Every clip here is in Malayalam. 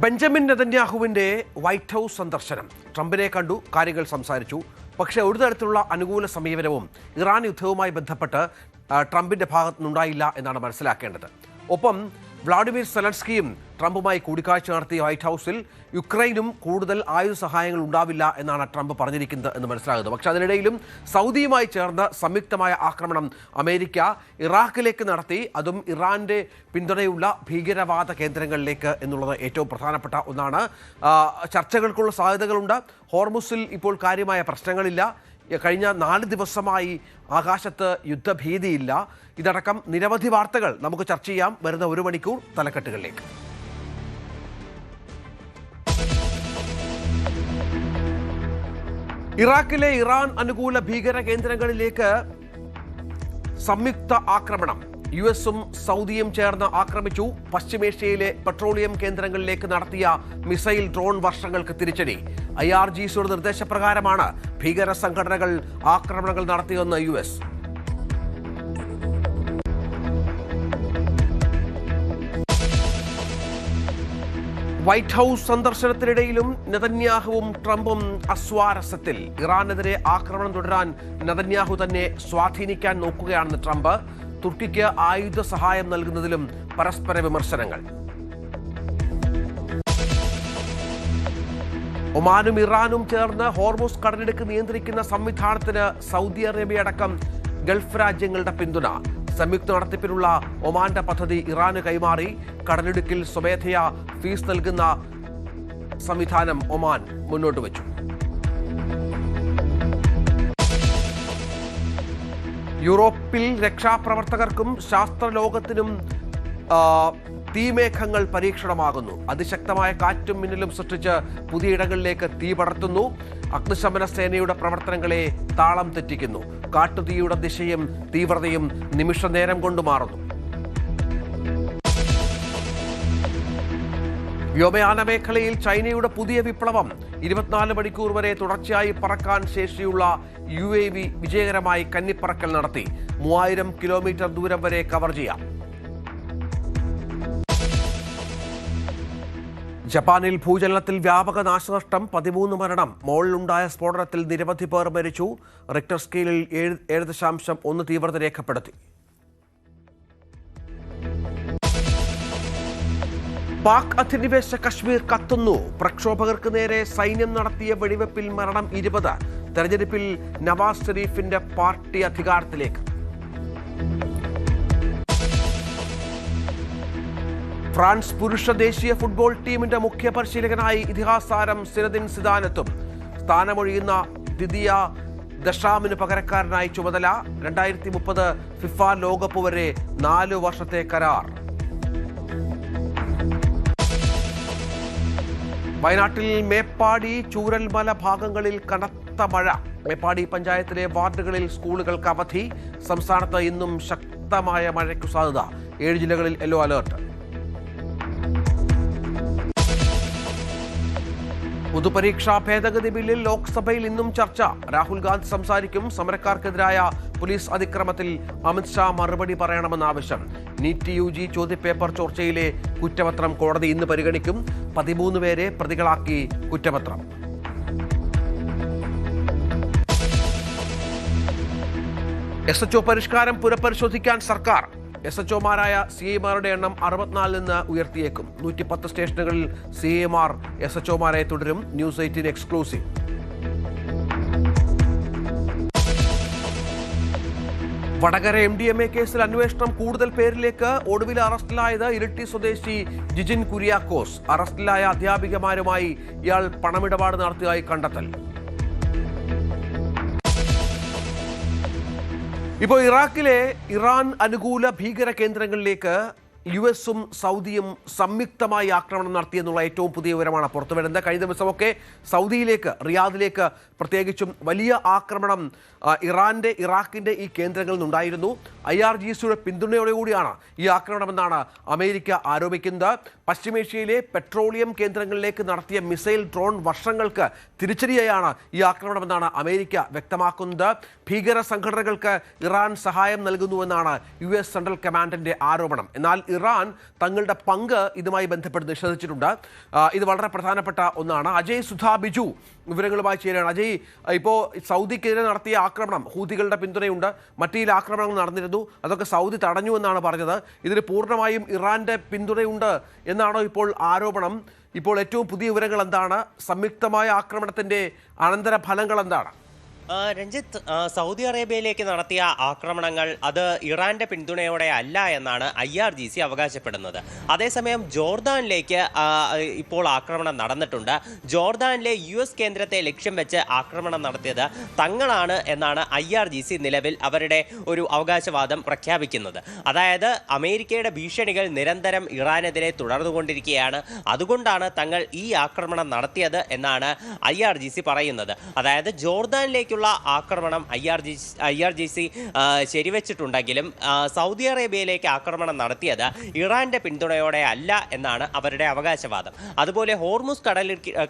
ബെഞ്ചമിൻ നെതന്യാഹുവിൻ്റെ വൈറ്റ് ഹൗസ് സന്ദർശനം. ട്രംപിനെ കണ്ടു, കാര്യങ്ങൾ സംസാരിച്ചു. പക്ഷേ ഒരു തരത്തിലുള്ള അനുകൂല സമീപനവും ഇറാൻ യുദ്ധവുമായി ബന്ധപ്പെട്ട് ട്രംപിൻ്റെ ഭാഗത്തു നിന്നുണ്ടായില്ല എന്നാണ് മനസ്സിലാക്കേണ്ടത്. ഒപ്പം വ്ളാഡിമിർ സെലൻസ്കിയും ട്രംപുമായി കൂടിക്കാഴ്ച നടത്തിയ വൈറ്റ് ഹൗസിൽ യുക്രൈനും കൂടുതൽ ആയുധ സഹായങ്ങൾ ഉണ്ടാവില്ല എന്നാണ് ട്രംപ് പറഞ്ഞിരിക്കുന്നത് എന്ന് മനസ്സിലാകുന്നത്. പക്ഷേ അതിനിടയിലും സൗദിയുമായി ചേർന്ന് സംയുക്തമായ ആക്രമണം അമേരിക്ക ഇറാഖിലേക്ക് നടത്തി, അതും ഇറാൻ്റെ പിന്തുണയുള്ള ഭീകരവാദ കേന്ദ്രങ്ങളിലേക്ക് എന്നുള്ളത് ഏറ്റവും പ്രധാനപ്പെട്ട ഒന്നാണ്. ചർച്ചകൾക്കുള്ള സാധ്യതകളുണ്ട്. ഹോർമുസിൽ ഇപ്പോൾ കാര്യമായ പ്രശ്നങ്ങളില്ല. കഴിഞ്ഞ 4 ദിവസമായി ആകാശത്ത് യുദ്ധഭീതിയില്ല. ഇതടക്കം നിരവധി വാർത്തകൾ നമുക്ക് ചർച്ച ചെയ്യാം വരുന്ന 1 മണിക്കൂർ തലക്കെട്ടുകളിലേക്ക്. ഇറാഖിലെ ഇറാൻ അനുകൂല ഭീകര കേന്ദ്രങ്ങളിലേക്ക് സംയുക്ത ആക്രമണം. US-ഉം സൗദിയും ചേർന്ന് ആക്രമിച്ചു. പശ്ചിമേഷ്യയിലെ പെട്രോളിയം കേന്ദ്രങ്ങളിലേക്ക് നടത്തിയ മിസൈൽ ഡ്രോൺ വർഷങ്ങൾക്ക് തിരിച്ചടി. IRGCയുടെ നിർദ്ദേശപ്രകാരമാണ് ഭീകര സംഘടനകൾ ആക്രമണങ്ങൾ നടത്തിയെന്ന് US. വൈറ്റ് ഹൗസ് സന്ദർശനത്തിനിടയിലും നെതന്യാഹുവും ട്രംപും അസ്വാരസ്യത്തിൽ. ഇറാനെതിരെ ആക്രമണം തുടരാൻ നെതന്യാഹു തന്നെ സ്വാധീനിക്കാൻ നോക്കുകയാണെന്ന് ട്രംപ്. തുർക്കിക്ക് ആയുധ സഹായം നൽകുന്നതിലും പരസ്പര വിമർശനങ്ങൾ. ഒമാനും ഇറാനും ചേർന്ന് ഹോർമുസ് കടലിടുക്ക് നിയന്ത്രിക്കുന്ന സംവിധാനത്തിന് സൗദി അറേബ്യ അടക്കം ഗൾഫ് രാജ്യങ്ങളുടെ പിന്തുണ. സംയുക്ത നടത്തിപ്പിനുള്ള ഒമാന്റെ പദ്ധതി ഇറാന് കൈമാറി. കടലിടുക്കിൽ സ്വമേധയാ ഫീസ് നൽകുന്ന സംവിധാനം ഒമാൻ മുന്നോട്ട് വെച്ചു. യൂറോപ്പിൽ രക്ഷാപ്രവർത്തകർക്കും ശാസ്ത്രലോകത്തിനും തീമേഘങ്ങൾ പരീക്ഷണമാകുന്നു. അതിശക്തമായ കാറ്റും മിന്നലും സൃഷ്ടിച്ച് പുതിയ ഇടങ്ങളിലേക്ക് തീ പടർത്തുന്നു. അഗ്നിശമന സേനയുടെ പ്രവർത്തനങ്ങളെ താളം തെറ്റിക്കുന്നു. കാട്ടുതീയുടെ ദിശയും തീവ്രതയും നിമിഷ നേരം കൊണ്ട് മാറുന്നു. വ്യോമയാന മേഖലയിൽ ചൈനയുടെ പുതിയ വിപ്ലവം. 24 മണിക്കൂർ വരെ തുടർച്ചയായി പറക്കാൻ ശേഷിയുള്ള UAV വിജയകരമായി കന്നിപ്പറക്കൽ നടത്തി. 3000 കിലോമീറ്റർ ദൂരം വരെ കവർ ചെയ്യാം. ജപ്പാനിൽ ഭൂചലനത്തിൽ വ്യാപക നാശനഷ്ടം, 13 മരണം. മോളിലുണ്ടായ സ്ഫോടനത്തിൽ നിരവധി പേർ മരിച്ചു. റിക്ടർ സ്കെയിലിൽ 7.1 തീവ്രത രേഖപ്പെടുത്തി. പാക് അധിനിവേശ കശ്മീർ കത്തുന്നു. പ്രക്ഷോഭകർക്ക് നേരെ സൈന്യം നടത്തിയ വെടിവെപ്പിൽ മരണം 20. തെരഞ്ഞെടുപ്പിൽ നവാസ് ഷെരീഫിന്റെ പാർട്ടി അധികാരത്തിലേക്ക്. ഫ്രാൻസ് പുരുഷ ദേശീയ ഫുട്ബോൾ ടീമിന്റെ മുഖ്യ പരിശീലകനായി ഇതിഹാസ താരം സിനദിൻ സിദാനെത്തും. സ്ഥാനമൊഴിയുന്ന ദിദിയ ദഷാമിന് പകരക്കാരനായി ചുമതല. 2030 ഫിഫ ലോകകപ്പ് വരെ 4 വർഷത്തെ കരാർ. വയനാട്ടിൽ മേപ്പാടി ചൂരൽമല ഭാഗങ്ങളിൽ കനത്ത മഴ. മേപ്പാടി പഞ്ചായത്തിലെ വാർഡുകളിൽ സ്കൂളുകൾക്ക് അവധി. സംസ്ഥാനത്ത് ഇന്നും ശക്തമായ മഴയ്ക്കു സാധ്യത. 7 ജില്ലകളിൽ യെല്ലോ അലേർട്ട്. പൊതുപരീക്ഷാ ഭേദഗതി ബില്ലിൽ ലോക്സഭയിൽ ഇന്നും ചർച്ച. രാഹുൽ ഗാന്ധി സംസാരിക്കും. സമരക്കാർക്കെതിരായ പോലീസ് അതിക്രമത്തിൽ അമിത്ഷാ മറുപടി പറയണമെന്ന ആവശ്യം. നീറ്റ് UG ചോദ്യപേപ്പർ ചോർച്ചയിലെ കുറ്റപത്രം കോടതി ഇന്ന് പരിഗണിക്കും. 13 പേരെ പ്രതികളാക്കി കുറ്റപത്രം. SHO പരിഷ്കാരം പുനഃപരിശോധിക്കാൻ സർക്കാർ. SHOമാരായ CIമാരുടെ എണ്ണം 64 നിന്ന് ഉയർത്തിയേക്കും. 110 സ്റ്റേഷനുകളിൽ CIമാർ SHOമാരെ തുടരും. News 18 exclusive. വടകര MDMA കേസിൽ അന്വേഷണം കൂടുതൽ പേരിലേക്ക്. ഒടുവിൽ അറസ്റ്റിലായത് ഇരിട്ടി സ്വദേശി ജിജിൻ കുര്യാക്കോസ്. അറസ്റ്റിലായ അധ്യാപികമാരുമായി ഇയാൾ പണമിടപാട് നടത്തിയതായി കണ്ടെത്തൽ. ഇപ്പോൾ ഇറാഖിലെ ഇറാൻ അനുകൂല ഭീകര കേന്ദ്രങ്ങളിലേക്ക് US-ഉം സൗദിയും സംയുക്തമായി ആക്രമണം നടത്തിയെന്നുള്ള ഏറ്റവും പുതിയ വിവരമാണ് പുറത്തുവരുന്നത്. കഴിഞ്ഞ ദിവസമൊക്കെ സൗദിയിലേക്ക്, റിയാദിലേക്ക് പ്രത്യേകിച്ചും വലിയ ആക്രമണം ഇറാഖിൻ്റെ ഈ കേന്ദ്രങ്ങളിൽ നിന്നുണ്ടായിരുന്നു. IRGCയുടെ പിന്തുണയോടുകൂടിയാണ് ഈ ആക്രമണമെന്നാണ് അമേരിക്ക ആരോപിക്കുന്നത്. പശ്ചിമേഷ്യയിലെ പെട്രോളിയം കേന്ദ്രങ്ങളിലേക്ക് നടത്തിയ മിസൈൽ ഡ്രോൺ വർഷങ്ങൾക്ക് തിരിച്ചടിയായാണ് ഈ ആക്രമണമെന്നാണ് അമേരിക്ക വ്യക്തമാക്കുന്നത്. ഭീകര സംഘടനകൾക്ക് ഇറാൻ സഹായം നൽകുന്നുവെന്നാണ് US സെൻട്രൽ കമാൻഡിന്റെ ആരോപണം. എന്നാൽ ഇറാൻ തങ്ങളുടെ പങ്ക് ഇതുമായി ബന്ധപ്പെട്ട് നിഷേധിച്ചിട്ടുണ്ട്. ഇത് വളരെ പ്രധാനപ്പെട്ട ഒന്നാണ്. അജയ് സുധാ ബിജു വിവരങ്ങളുമായി ചേരുകയാണ്. അജയ്, ഇപ്പോൾ സൗദിക്കെതിരെ നടത്തിയ ആക്രമണം ഹൂതികളുടെ പിന്തുണയുണ്ട്, മറ്റു ചില ആക്രമണങ്ങൾ നടന്നിരുന്നു, അതൊക്കെ സൗദി തടഞ്ഞു എന്നാണ് പറഞ്ഞത്. ഇതിന് പൂർണ്ണമായും ഇറാന്റെ പിന്തുണയുണ്ട് എന്നാണോ ഇപ്പോൾ ആരോപണം? ഇപ്പോൾ ഏറ്റവും പുതിയ വിവരങ്ങൾ എന്താണ്? സംയുക്തമായ ആക്രമണത്തിന്റെ അനന്തരഫലങ്ങൾ എന്താണ്? രഞ്ജിത്ത്, സൗദി അറേബ്യയിലേക്ക് നടത്തിയ ആക്രമണങ്ങൾ അത് ഇറാന്റെ പിന്തുണയോടെ അല്ല എന്നാണ് IRGC അവകാശപ്പെടുന്നത്. അതേസമയം ജോർദാനിലേക്ക് ഇപ്പോൾ ആക്രമണം നടന്നിട്ടുണ്ട്. ജോർദാനിലെ US കേന്ദ്രത്തെ ലക്ഷ്യം വെച്ച് ആക്രമണം നടത്തിയത് തങ്ങളാണ് എന്നാണ് IRGC നിലവിൽ അവരുടെ ഒരു അവകാശവാദം പ്രഖ്യാപിക്കുന്നത്. അതായത് അമേരിക്കയുടെ ഭീഷണികൾ നിരന്തരം ഇറാനെതിരെ തുടർന്നുകൊണ്ടിരിക്കുകയാണ്, അതുകൊണ്ടാണ് തങ്ങൾ ഈ ആക്രമണം നടത്തിയത് എന്നാണ് IRGC പറയുന്നത്. അതായത് ജോർദാനിലേക്ക് ആക്രമണം IRGC ശരിവെച്ചിട്ടുണ്ടെങ്കിലും സൗദി അറേബ്യയിലേക്ക് ആക്രമണം നടത്തിയത് ഇറാന്റെ പിന്തുണയോടെ അല്ല എന്നാണ് അവരുടെ അവകാശവാദം. അതുപോലെ ഹോർമുസ്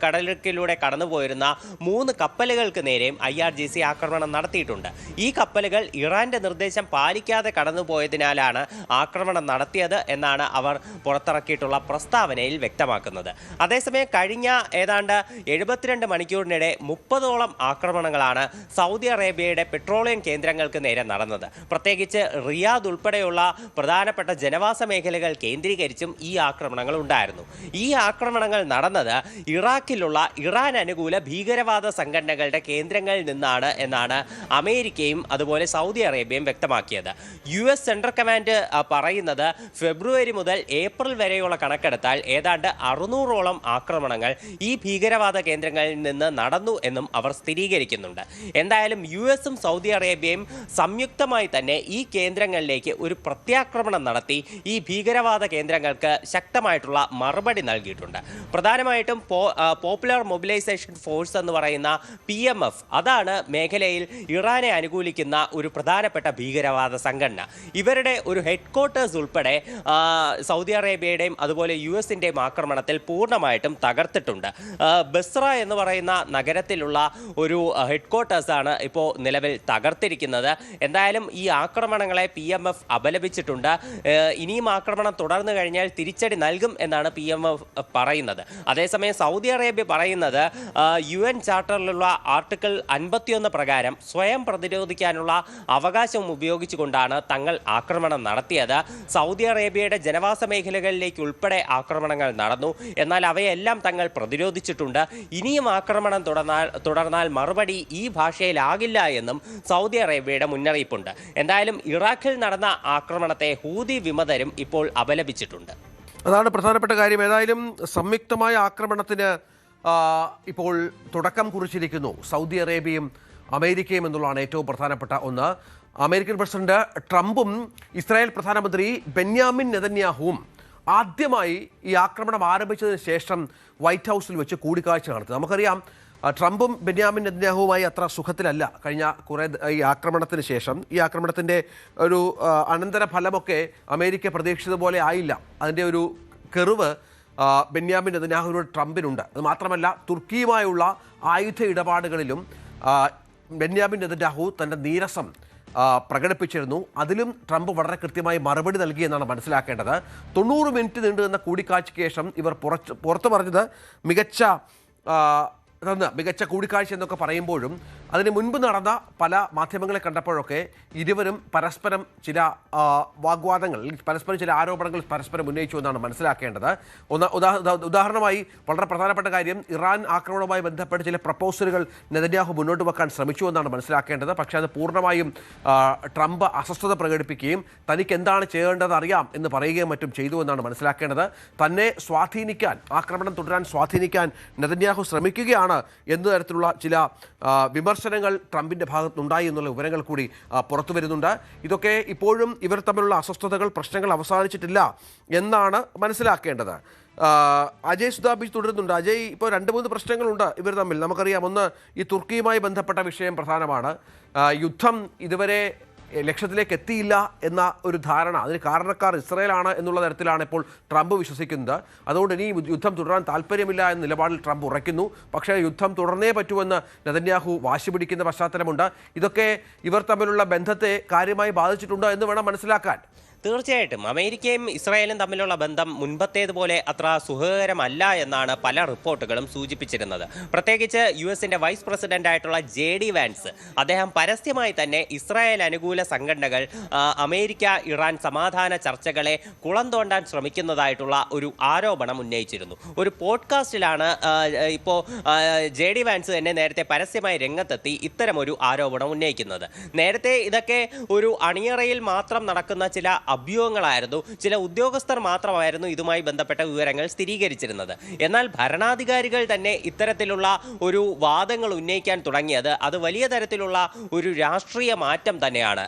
കടലിടുക്കിലൂടെ കടന്നുപോയിരുന്ന 3 കപ്പലുകൾക്ക് നേരെയും IRGC ആക്രമണം നടത്തിയിട്ടുണ്ട്. ഈ കപ്പലുകൾ ഇറാന്റെ നിർദ്ദേശം പാലിക്കാതെ കടന്നുപോയതിനാലാണ് ആക്രമണം നടത്തിയത് എന്നാണ് അവർ പുറത്തിറക്കിയിട്ടുള്ള പ്രസ്താവനയിൽ വ്യക്തമാക്കുന്നത്. അതേസമയം കഴിഞ്ഞ ഏതാണ്ട് 72 മണിക്കൂറിനിടെ 30ഓളം ആക്രമണങ്ങളാണ് സൗദി അറേബ്യയുടെ പെട്രോളിയം കേന്ദ്രങ്ങൾക്ക് നേരെ നടന്നത്. പ്രത്യേകിച്ച് റിയാദ് ഉൾപ്പെടെയുള്ള പ്രധാനപ്പെട്ട ജനവാസ മേഖലകൾ കേന്ദ്രീകരിച്ചും ഈ ആക്രമണങ്ങൾ ഉണ്ടായിരുന്നു. ഈ ആക്രമണങ്ങൾ നടന്നത് ഇറാഖിലുള്ള ഇറാൻ അനുകൂല ഭീകരവാദ സംഘടനകളുടെ കേന്ദ്രങ്ങളിൽ നിന്നാണ് എന്നാണ് അമേരിക്കയും അതുപോലെ സൗദി അറേബ്യയും വ്യക്തമാക്കിയത്. US സെൻട്രൽ കമാൻഡ് പറയുന്നത് ഫെബ്രുവരി മുതൽ ഏപ്രിൽ വരെയുള്ള കണക്കെടുത്താൽ ഏതാണ്ട് 600ഓളം ആക്രമണങ്ങൾ ഈ ഭീകരവാദ കേന്ദ്രങ്ങളിൽ നിന്ന് നടന്നു എന്നും അവർ സ്ഥിരീകരിക്കുന്നുണ്ട്. എന്തായാലും US ഉം സൗദി അറേബ്യയും സംയുക്തമായി തന്നെ ഈ കേന്ദ്രങ്ങളിലേക്ക് ഒരു പ്രത്യാക്രമണം നടത്തി ഈ ഭീകരവാദ കേന്ദ്രങ്ങൾക്ക് ശക്തമായിട്ടുള്ള മറുപടി നൽകിയിട്ടുണ്ട്. പ്രധാനമായിട്ടും പോപ്പുലർ മൊബിലൈസേഷൻ ഫോഴ്സ് എന്ന് പറയുന്ന PMF, അതാണ് മേഖലയിൽ ഇറാനെ അനുകൂലിക്കുന്ന ഒരു പ്രധാനപ്പെട്ട ഭീകരവാദ സംഘടന. ഇവരുടെ ഒരു ഹെഡ്ക്വാർട്ടേഴ്സ് ഉൾപ്പെടെ സൗദി അറേബ്യയുടെയും അതുപോലെ US-ന്റെയും ആക്രമണത്തിൽ പൂർണ്ണമായിട്ടും തകർത്തിട്ടുണ്ട്. ബസ്ര എന്ന് പറയുന്ന നഗരത്തിലുള്ള ഒരു ഹെഡ്ക്വാർട്ടേഴ്സാണ് ഇപ്പോൾ നിലവിൽ തകർത്തിരിക്കുന്നത്. എന്തായാലും ഈ ആക്രമണങ്ങളെ PMF അപലപിച്ചിട്ടുണ്ട്. ഇനിയും ആക്രമണം തുടർന്നു കഴിഞ്ഞാൽ തിരിച്ചടി നൽകും എന്നാണ് PMF പറയുന്നത്. അതേസമയം സൗദി അറേബ്യ പറയുന്നത് UN ചാർട്ടറിലുള്ള ആർട്ടിക്കിൾ 51 പ്രകാരം സ്വയം പ്രതിരോധിക്കാനുള്ള അവകാശം ഉപയോഗിച്ചുകൊണ്ടാണ് തങ്ങൾ ആക്രമണം നടത്തിയത്. സൗദി അറേബ്യയുടെ ജനവാസ മേഖലകളിലേക്ക് ഉൾപ്പെടെ ആക്രമണങ്ങൾ നടന്നു, എന്നാൽ അവയെല്ലാം തങ്ങൾ പ്രതിരോധിച്ചിട്ടുണ്ട്. ഇനിയും ആക്രമണം തുടർന്നാൽ മറുപടി ഈ ഭാഷയിലാകില്ല എന്നും സൗദി അറേബ്യയുടെ മുന്നറിയിപ്പുണ്ട്. എന്തായാലും ഇറാഖിൽ നടന്ന ആക്രമണത്തെ ഹൂതി വിമതരും ഇപ്പോൾ അപലപിച്ചിട്ടുണ്ട്. അതാണ് പ്രധാനപ്പെട്ട കാര്യം. ഏതായാലും സംയുക്തമായ ആക്രമണത്തിന് ഇപ്പോൾ തുടക്കം കുറിച്ചിരിക്കുന്നു സൗദി അറേബ്യയും അമേരിക്കയും എന്നുള്ളതാണ് ഏറ്റവും പ്രധാനപ്പെട്ട ഒന്ന്. അമേരിക്കൻ പ്രസിഡന്റ് ട്രംപും ഇസ്രായേൽ പ്രധാനമന്ത്രി ബെന്യാമിൻ നെതന്യാഹുവും ആദ്യമായി ഈ ആക്രമണം ആരംഭിച്ചതിന് ശേഷം വൈറ്റ് ഹൗസിൽ വെച്ച് കൂടിക്കാഴ്ച നടത്തി. നമുക്കറിയാം, ട്രംപും ബെന്യാമിൻ നെതന്യാഹുവുമായി അത്ര സുഖത്തിലല്ല കഴിഞ്ഞ ഈ ആക്രമണത്തിന് ശേഷം. ഈ ആക്രമണത്തിൻ്റെ ഒരു അനന്തരഫലമൊക്കെ അമേരിക്ക പ്രതീക്ഷിച്ചതുപോലെ ആയില്ല. അതിൻ്റെ ഒരു കെറിവ് ബെന്യാമിൻ നെതന്യാഹുവിനോട് ട്രംപിനുണ്ട്. അത് മാത്രമല്ല, തുർക്കിയുമായുള്ള ആയുധ ഇടപാടുകളിലും ബെന്യാമിൻ നെതന്യാഹു തൻ്റെ നീരസം പ്രകടിപ്പിച്ചിരുന്നു. അതിലും ട്രംപ് വളരെ കൃത്യമായി മറുപടി നൽകിയെന്നാണ് മനസ്സിലാക്കേണ്ടത്. 90 മിനിറ്റ് നീണ്ടു നിന്ന കൂടിക്കാഴ്ചയ്ക്ക് ശേഷം ഇവർ പുറത്തു പറഞ്ഞത് മികച്ച കൂടിക്കാഴ്ച എന്നൊക്കെ പറയുമ്പോഴും അതിന് മുൻപ് നടന്ന പല മാധ്യമങ്ങളെ കണ്ടപ്പോഴൊക്കെ ഇരുവരും പരസ്പരം ചില വാഗ്വാദങ്ങൾ, പരസ്പരം ചില ആരോപണങ്ങൾ പരസ്പരം ഉന്നയിച്ചു എന്നാണ് മനസ്സിലാക്കേണ്ടത്. ഉദാഹരണമായി വളരെ പ്രധാനപ്പെട്ട കാര്യം, ഇറാൻ ആക്രമണവുമായി ബന്ധപ്പെട്ട് ചില പ്രപ്പോസലുകൾ നെതന്യാഹു മുന്നോട്ട് വെക്കാൻ ശ്രമിച്ചു എന്നാണ് മനസ്സിലാക്കേണ്ടത്. പക്ഷേ അത് പൂർണ്ണമായും ട്രംപ് അസ്വസ്ഥത പ്രകടിപ്പിക്കുകയും തനിക്ക് എന്താണ് ചെയ്യേണ്ടത് അറിയാം എന്ന് പറയുകയും മറ്റും ചെയ്തു എന്നാണ് മനസ്സിലാക്കേണ്ടത്. തന്നെ സ്വാധീനിക്കാൻ, ആക്രമണം തുടരാൻ സ്വാധീനിക്കാൻ നെതന്യാഹു ശ്രമിക്കുകയാണ് എന്ന തരത്തിലുള്ള ചില വിമർശനങ്ങൾ ട്രംപിൻ്റെ ഭാഗത്തുനിന്നുണ്ടായി എന്നുള്ള വിവരങ്ങൾ കൂടി പുറത്തു വരുന്നുണ്ട്. ഇതൊക്കെ ഇപ്പോഴും ഇവർ തമ്മിലുള്ള അസ്വസ്ഥതകൾ, പ്രശ്നങ്ങൾ അവസാനിച്ചിട്ടില്ല എന്നാണ് മനസ്സിലാക്കേണ്ടത്. അജയ് സുധാബി തുടരുന്നുണ്ട്. അജയ്, ഇപ്പോൾ 2-3 പ്രശ്നങ്ങളുണ്ട് ഇവർ തമ്മിൽ. നമുക്കറിയാം, ഒന്ന് ഈ തുർക്കിയുമായി ബന്ധപ്പെട്ട വിഷയം പ്രധാനമാണ്. യുദ്ധം ഇതുവരെ ലക്ഷ്യത്തിലേക്ക് എത്തിയില്ല എന്ന ഒരു ധാരണ, അതിന് കാരണക്കാർ ഇസ്രായേലാണ് എന്നുള്ള തരത്തിലാണ് ഇപ്പോൾ ട്രംപ് വിശ്വസിക്കുന്നത്. അതുകൊണ്ട് ഇനി യുദ്ധം തുടരാൻ താല്പര്യമില്ല എന്ന നിലപാടിൽ ട്രംപ് ഉറയ്ക്കുന്നു. പക്ഷേ യുദ്ധം തുടർന്നേ പറ്റുമെന്ന് നെതന്യാഹു വാശി പിടിക്കുന്ന പശ്ചാത്തലമുണ്ട്. ഇതൊക്കെ ഇവർ തമ്മിലുള്ള ബന്ധത്തെ കാര്യമായി ബാധിച്ചിട്ടുണ്ട് എന്ന് വേണം മനസ്സിലാക്കാൻ. തീർച്ചയായിട്ടും അമേരിക്കയും ഇസ്രായേലും തമ്മിലുള്ള ബന്ധം മുൻപത്തേതുപോലെ അത്ര സുഖകരമല്ല എന്നാണ് പല റിപ്പോർട്ടുകളും സൂചിപ്പിച്ചിരുന്നത്. പ്രത്യേകിച്ച് US-ന്റെ വൈസ് പ്രസിഡന്റ് ആയിട്ടുള്ള JD വാൻസ് അദ്ദേഹം പരസ്യമായി തന്നെ ഇസ്രായേൽ അനുകൂല സംഘടനകൾ അമേരിക്ക ഇറാൻ സമാധാന ചർച്ചകളെ കുളം തോണ്ടാൻ ശ്രമിക്കുന്നതായിട്ടുള്ള ഒരു ആരോപണം ഉന്നയിച്ചിരുന്നു. ഒരു പോഡ്കാസ്റ്റിലാണ് ഇപ്പോൾ JD വാൻസ് തന്നെ നേരത്തെ പരസ്യമായി രംഗത്തെത്തി ഇത്തരമൊരു ആരോപണം ഉന്നയിക്കുന്നത്. നേരത്തെ ഇതൊക്കെ ഒരു അണിയറയിൽ മാത്രം നടക്കുന്ന ചില അഭ്യൂഹങ്ങളായിരുന്നു, ചില ഉദ്യോഗസ്ഥർ മാത്രമായിരുന്നു ഇതുമായി ബന്ധപ്പെട്ട വിവരങ്ങൾ സ്ഥിരീകരിച്ചിരുന്നത്. എന്നാൽ ഭരണാധികാരികൾ തന്നെ ഇത്തരത്തിലുള്ള ഒരു വാദങ്ങൾ ഉന്നയിക്കാൻ തുടങ്ങിയത് അത് വലിയ തരത്തിലുള്ള ഒരു രാഷ്ട്രീയ മാറ്റം തന്നെയാണ്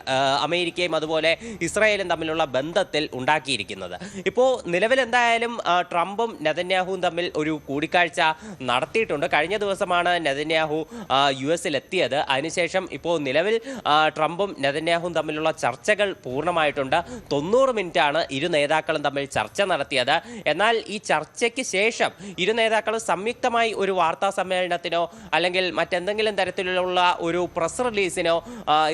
അമേരിക്കയും അതുപോലെ ഇസ്രായേലും തമ്മിലുള്ള ബന്ധത്തിൽ ഉണ്ടാക്കിയിരിക്കുന്നത്. ഇപ്പോൾ നിലവിൽ എന്തായാലും ട്രംപും നെതന്യാഹുവും തമ്മിൽ ഒരു കൂടിക്കാഴ്ച നടത്തിയിട്ടുണ്ട്. കഴിഞ്ഞ ദിവസമാണ് നെതന്യാഹു US-ലെത്തിയത്. അതിനുശേഷം ഇപ്പോൾ നിലവിൽ ട്രംപും നെതന്യാഹുവും തമ്മിലുള്ള ചർച്ചകൾ പൂർണ്ണമായിട്ടുണ്ട്. 90 മിനിറ്റാണ് ഇരു നേതാക്കളും തമ്മിൽ ചർച്ച നടത്തിയത്. എന്നാൽ ഈ ചർച്ചയ്ക്ക് ശേഷം ഇരു നേതാക്കളും സംയുക്തമായി ഒരു വാർത്താ സമ്മേളനത്തിനോ അല്ലെങ്കിൽ മറ്റെന്തെങ്കിലും തരത്തിലുള്ള ഒരു പ്രസ് റിലീസിനോ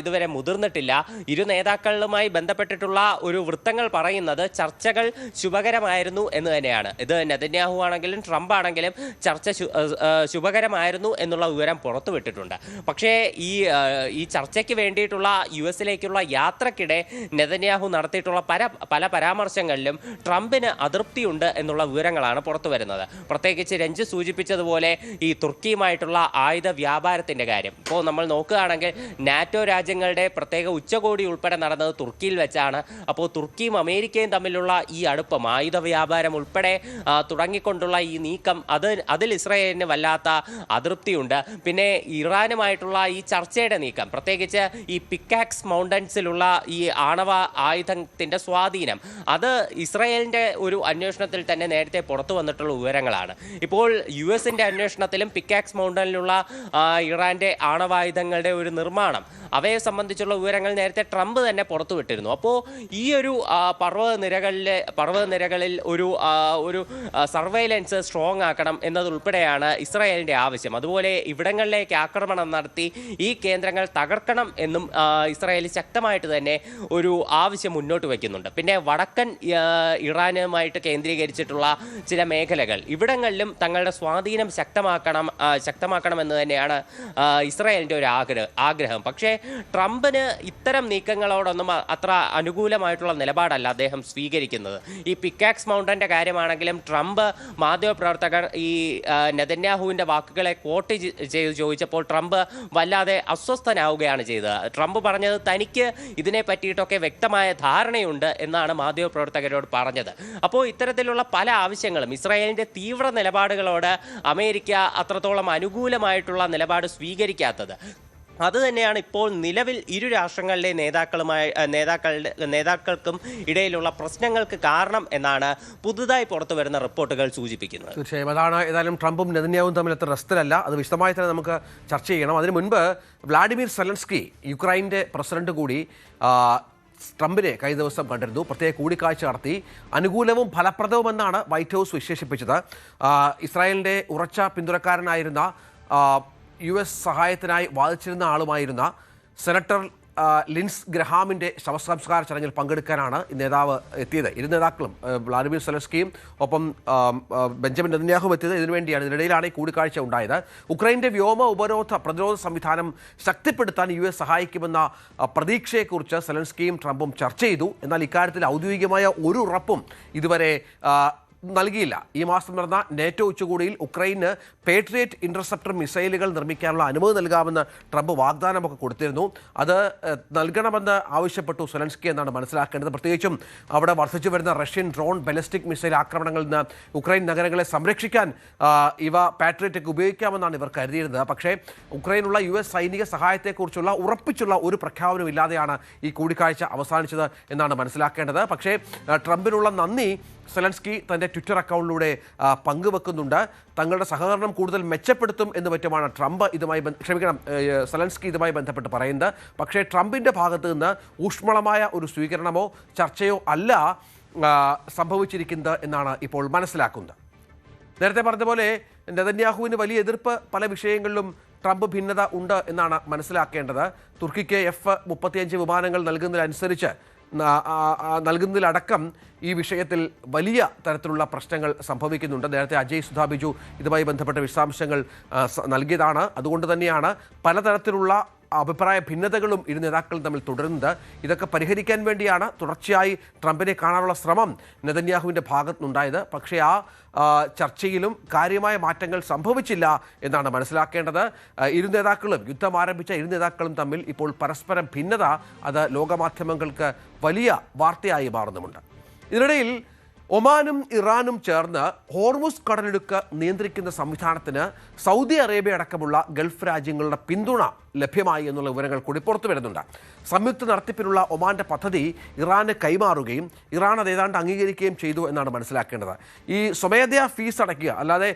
ഇതുവരെ മുതിർന്നിട്ടില്ല. ഇരു നേതാക്കളുമായി ബന്ധപ്പെട്ടിട്ടുള്ള ഒരു വൃത്തങ്ങൾ പറയുന്നത് ചർച്ചകൾ ശുഭകരമായിരുന്നു എന്ന് തന്നെയാണ്. ഇത് നെതന്യാഹു ആണെങ്കിലും ട്രംപ് ആണെങ്കിലും ചർച്ച ശുഭകരമായിരുന്നു എന്നുള്ള വിവരം പുറത്തുവിട്ടിട്ടുണ്ട്. പക്ഷേ ഈ ചർച്ചയ്ക്ക് വേണ്ടിയിട്ടുള്ള US-ലേക്കുള്ള യാത്രക്കിടെ നെതന്യാഹു നടത്തിയിട്ടുള്ള പല പരാമർശങ്ങളിലും ട്രംപിന് അതൃപ്തിയുണ്ട് എന്നുള്ള വിവരങ്ങളാണ് പുറത്തു വരുന്നത്. പ്രത്യേകിച്ച് രഞ്ജ് സൂചിപ്പിച്ചതുപോലെ ഈ തുർക്കിയുമായിട്ടുള്ള ആയുധ വ്യാപാരത്തിന്റെ കാര്യം ഇപ്പോൾ നമ്മൾ നോക്കുകയാണെങ്കിൽ നാറ്റോ രാജ്യങ്ങളുടെ പ്രത്യേക ഉച്ചകോടി ഉൾപ്പെടെ നടന്നത് തുർക്കിയിൽ വെച്ചാണ്. അപ്പോൾ തുർക്കിയും അമേരിക്കയും തമ്മിലുള്ള ഈ അടുപ്പം, ആയുധ വ്യാപാരം ഉൾപ്പെടെ തുടങ്ങിക്കൊണ്ടുള്ള ഈ നീക്കം അതിൽ ഇസ്രായേലിന് വല്ലാത്ത അതൃപ്തിയുണ്ട്. പിന്നെ ഇറാനുമായിട്ടുള്ള ഈ ചർച്ചയുടെ നീക്കം, പ്രത്യേകിച്ച് ഈ പിക്കാക്സ് മൗണ്ടൻസിലുള്ള ഈ ആണവ ആയുധത്തിന്റെ സ്വാധീനം, അത് ഇസ്രായേലിന്റെ ഒരു അന്വേഷണത്തിൽ തന്നെ നേരത്തെ പുറത്തു വന്നിട്ടുള്ള വിവരങ്ങളാണ്. ഇപ്പോൾ US-ന്റെ അന്വേഷണത്തിലും പിക്കാക്സ് മൗണ്ടനിലുള്ള ഇറാന്റെ ആണവായുധങ്ങളുടെ ഒരു നിർമ്മാണം, അവയെ സംബന്ധിച്ചുള്ള വിവരങ്ങൾ നേരത്തെ ട്രംപ് തന്നെ പുറത്തുവിട്ടിരുന്നു. അപ്പോൾ ഈ ഒരു പർവ്വതനിരകളിൽ ഒരു സർവൈലൻസ് സ്ട്രോങ് ആക്കണം എന്നതുൾപ്പെടെയാണ് ഇസ്രായേലിന്റെ ആവശ്യം. അതുപോലെ ഇവിടങ്ങളിലേക്ക് ആക്രമണം നടത്തി ഈ കേന്ദ്രങ്ങൾ തകർക്കണം എന്നും ഇസ്രായേൽ ശക്തമായിട്ട് തന്നെ ഒരു ആവശ്യം മുന്നോട്ട് വയ്ക്കുന്നുണ്ട്. പിന്നെ വടക്കൻ ഇറാനുമായിട്ട് കേന്ദ്രീകരിച്ചിട്ടുള്ള ചില മേഖലകൾ, ഇവിടങ്ങളിലും തങ്ങളുടെ സ്വാധീനം ശക്തമാക്കണമെന്ന് തന്നെയാണ് ഇസ്രായേലിൻ്റെ ഒരു ആഗ്രഹം. പക്ഷേ ട്രംപിന് ഇത്തരം നീക്കങ്ങളോടൊന്നും അത്ര അനുകൂലമായിട്ടുള്ള നിലപാടല്ല അദ്ദേഹം സ്വീകരിക്കുന്നത്. ഈ പിക്കാക്സ് മൗണ്ടന്റെ കാര്യമാണെങ്കിലും ട്രംപ് മാധ്യമപ്രവർത്തകർ ഈ നെതന്യാഹുവിൻ്റെ വാക്കുകളെ കോട്ട് ചെയ്ത് ചോദിച്ചപ്പോൾ ട്രംപ് വല്ലാതെ അസ്വസ്ഥനാവുകയാണ് ചെയ്തത്. ട്രംപ് പറഞ്ഞത് തനിക്ക് ഇതിനെ പറ്റിയിട്ടൊക്കെ വ്യക്തമായ ധാരണയുണ്ട് എന്നാണ് മാധ്യമപ്രവർത്തകരോട് പറഞ്ഞത്. അപ്പോൾ ഇത്തരത്തിലുള്ള പല ആവശ്യങ്ങളും, ഇസ്രായേലിൻ്റെ തീവ്ര നിലപാടുകളോട് അമേരിക്ക അത്രത്തോളം അനുകൂലമായിട്ടുള്ള നിലപാട് സ്വീകരിക്കാത്തത്, അത് തന്നെയാണ് ഇപ്പോൾ നിലവിൽ ഇരു രാഷ്ട്രങ്ങളിലെ നേതാക്കൾക്കും ഇടയിലുള്ള പ്രശ്നങ്ങൾക്ക് കാരണം എന്നാണ് പുതുതായി പുറത്തു വരുന്ന റിപ്പോർട്ടുകൾ സൂചിപ്പിക്കുന്നത്. തീർച്ചയായും അതാണ്. ഏതായാലും ട്രംപും നെതന്യാഹുവും തമ്മിൽ അത്ര റെസ്റ്റിലല്ല, അത് വിശദമായി തന്നെ നമുക്ക് ചർച്ച ചെയ്യണം. അതിനു മുൻപ് വ്ളാഡിമിർ സെലൻസ്കി, യുക്രൈൻ്റെ പ്രസിഡന്റ് കൂടി, ട്രംപിനെ കഴിഞ്ഞ ദിവസം കണ്ടിരുന്നു. പ്രത്യേക കൂടിക്കാഴ്ച നടത്തി. അനുകൂലവും ഫലപ്രദവുമെന്നാണ് വൈറ്റ് ഹൗസ് വിശേഷിപ്പിച്ചത്. ഇസ്രായേലിൻ്റെ ഉറച്ച പിന്തുണക്കാരനായിരുന്ന US സഹായത്തിനായി വാദിച്ചിരുന്ന ആളുമായിരുന്ന സെനറ്റർ ലിൻസ് ഗ്രഹാമിൻ്റെ ശവസംസ്കാര ചടങ്ങിൽ പങ്കെടുക്കാനാണ് ഈ നേതാവ് എത്തിയത്. ഇരു നേതാക്കളും വ്ളാഡിമിർ സെലൻസ്കിയും ഒപ്പം ബെഞ്ചമിൻ നെതന്യാഹുവും എത്തിയത് ഇതിനുവേണ്ടിയാണ്. ഇതിനിടയിലാണ് ഈ കൂടിക്കാഴ്ച ഉണ്ടായത്. ഉക്രൈൻ്റെ വ്യോമ പ്രതിരോധ സംവിധാനം ശക്തിപ്പെടുത്താൻ US സഹായിക്കുമെന്ന പ്രതീക്ഷയെക്കുറിച്ച് സെലൻസ്കിയും ട്രംപും ചർച്ച ചെയ്തു. എന്നാൽ ഇക്കാര്യത്തിൽ ഔദ്യോഗികമായ ഒരു ഉറപ്പും ഇതുവരെ നൽകിയില്ല. ഈ മാസം നടന്ന നേറ്റോ ഉച്ചകോടിയിൽ ഉക്രൈന് പേട്രിയറ്റ് ഇന്റർസെപ്റ്റർ മിസൈലുകൾ നിർമ്മിക്കാനുള്ള അനുമതി നൽകാമെന്ന് ട്രംപ് വാഗ്ദാനമൊക്കെ കൊടുത്തിരുന്നു. അത് നൽകണമെന്ന് ആവശ്യപ്പെട്ടു സെലൻസ്കി എന്നാണ് മനസ്സിലാക്കേണ്ടത്. പ്രത്യേകിച്ചും അവിടെ വർദ്ധിച്ചു വരുന്ന റഷ്യൻ ഡ്രോൺ ബാലിസ്റ്റിക് മിസൈൽ ആക്രമണങ്ങളിൽ നിന്ന് ഉക്രൈൻ നഗരങ്ങളെ സംരക്ഷിക്കാൻ ഇവ പാട്രിയറ്റൊക്കെ ഉപയോഗിക്കാമെന്നാണ് ഇവർ കരുതിയിരുന്നത്. പക്ഷേ ഉക്രൈനുള്ള US സൈനിക സഹായത്തെക്കുറിച്ചുള്ള ഉറപ്പിച്ചുള്ള ഒരു പ്രഖ്യാപനം ഇല്ലാതെയാണ് ഈ കൂടിക്കാഴ്ച അവസാനിച്ചത് എന്നാണ് മനസ്സിലാക്കേണ്ടത്. പക്ഷേ ട്രംപിനുള്ള നന്ദി സെലൻസ്കി തൻ്റെ ട്വിറ്റർ അക്കൗണ്ടിലൂടെ പങ്കുവെക്കുന്നുണ്ട്. തങ്ങളുടെ സഹകരണം കൂടുതൽ മെച്ചപ്പെടുത്തും എന്ന് മറ്റുമാണ് സെലൻസ്കി ഇതുമായി ബന്ധപ്പെട്ട് പറയുന്നത്. പക്ഷേ ട്രംപിൻ്റെ ഭാഗത്ത് നിന്ന് ഊഷ്മളമായ ഒരു സ്വീകരണമോ ചർച്ചയോ അല്ല സംഭവിച്ചിരിക്കുന്നത് എന്നാണ് ഇപ്പോൾ മനസ്സിലാക്കുന്നത്. നേരത്തെ പറഞ്ഞതുപോലെ നെതന്യാഹുവിന് വലിയ എതിർപ്പ് പല വിഷയങ്ങളിലും ട്രംപ് ഭിന്നത ഉണ്ട് എന്നാണ് മനസ്സിലാക്കേണ്ടത്. തുർക്കിക്ക് F-35 വിമാനങ്ങൾ നൽകുന്നതിലടക്കം ഈ വിഷയത്തിൽ വലിയ തരത്തിലുള്ള പ്രശ്നങ്ങൾ സംഭവിക്കുന്നുണ്ട്. നേരത്തെ അജയ് സുധാ ബിജു ഇതുമായി ബന്ധപ്പെട്ട വിശദാംശങ്ങൾ നൽകിയതാണ്. അതുകൊണ്ട് തന്നെയാണ് പലതരത്തിലുള്ള അഭിപ്രായ ഭിന്നതകളും ഇരു നേതാക്കളും തമ്മിൽ തുടരുന്നത്. ഇതൊക്കെ പരിഹരിക്കാൻ വേണ്ടിയാണ് തുടർച്ചയായി ട്രംപിനെ കാണാനുള്ള ശ്രമം നെതന്യാഹുവിൻ്റെ ഭാഗത്തുനിന്നുണ്ടായത്. പക്ഷേ ആ ചർച്ചയിലും കാര്യമായ മാറ്റങ്ങൾ സംഭവിച്ചില്ല എന്നാണ് മനസ്സിലാക്കേണ്ടത്. യുദ്ധം ആരംഭിച്ച ഇരു നേതാക്കളും തമ്മിൽ ഇപ്പോൾ പരസ്പരം ഭിന്നത അത് ലോകമാധ്യമങ്ങൾക്ക് വലിയ വാർത്തയായി മാറുന്നുമുണ്ട്. ഇതിനിടയിൽ ഒമാനും ഇറാനും ചേർന്ന് ഹോർമുസ് കടലിടുക്ക് നിയന്ത്രിക്കുന്ന സംവിധാനത്തിന് സൗദി അറേബ്യ അടക്കമുള്ള ഗൾഫ് രാജ്യങ്ങളുടെ പിന്തുണ ലഭ്യമായി എന്നുള്ള വിവരങ്ങൾ കൂടി പുറത്തു വരുന്നുണ്ട്. സംയുക്ത നടത്തിപ്പിനുള്ള ഒമാന്റെ പദ്ധതി ഇറാന് കൈമാറുകയും ഇറാൻ അത് ഏതാണ്ട് അംഗീകരിക്കുകയും ചെയ്തു എന്നാണ് മനസ്സിലാക്കേണ്ടത്. ഈ സ്വമേധയാ ഫീസ് അടയ്ക്കുക, അല്ലാതെ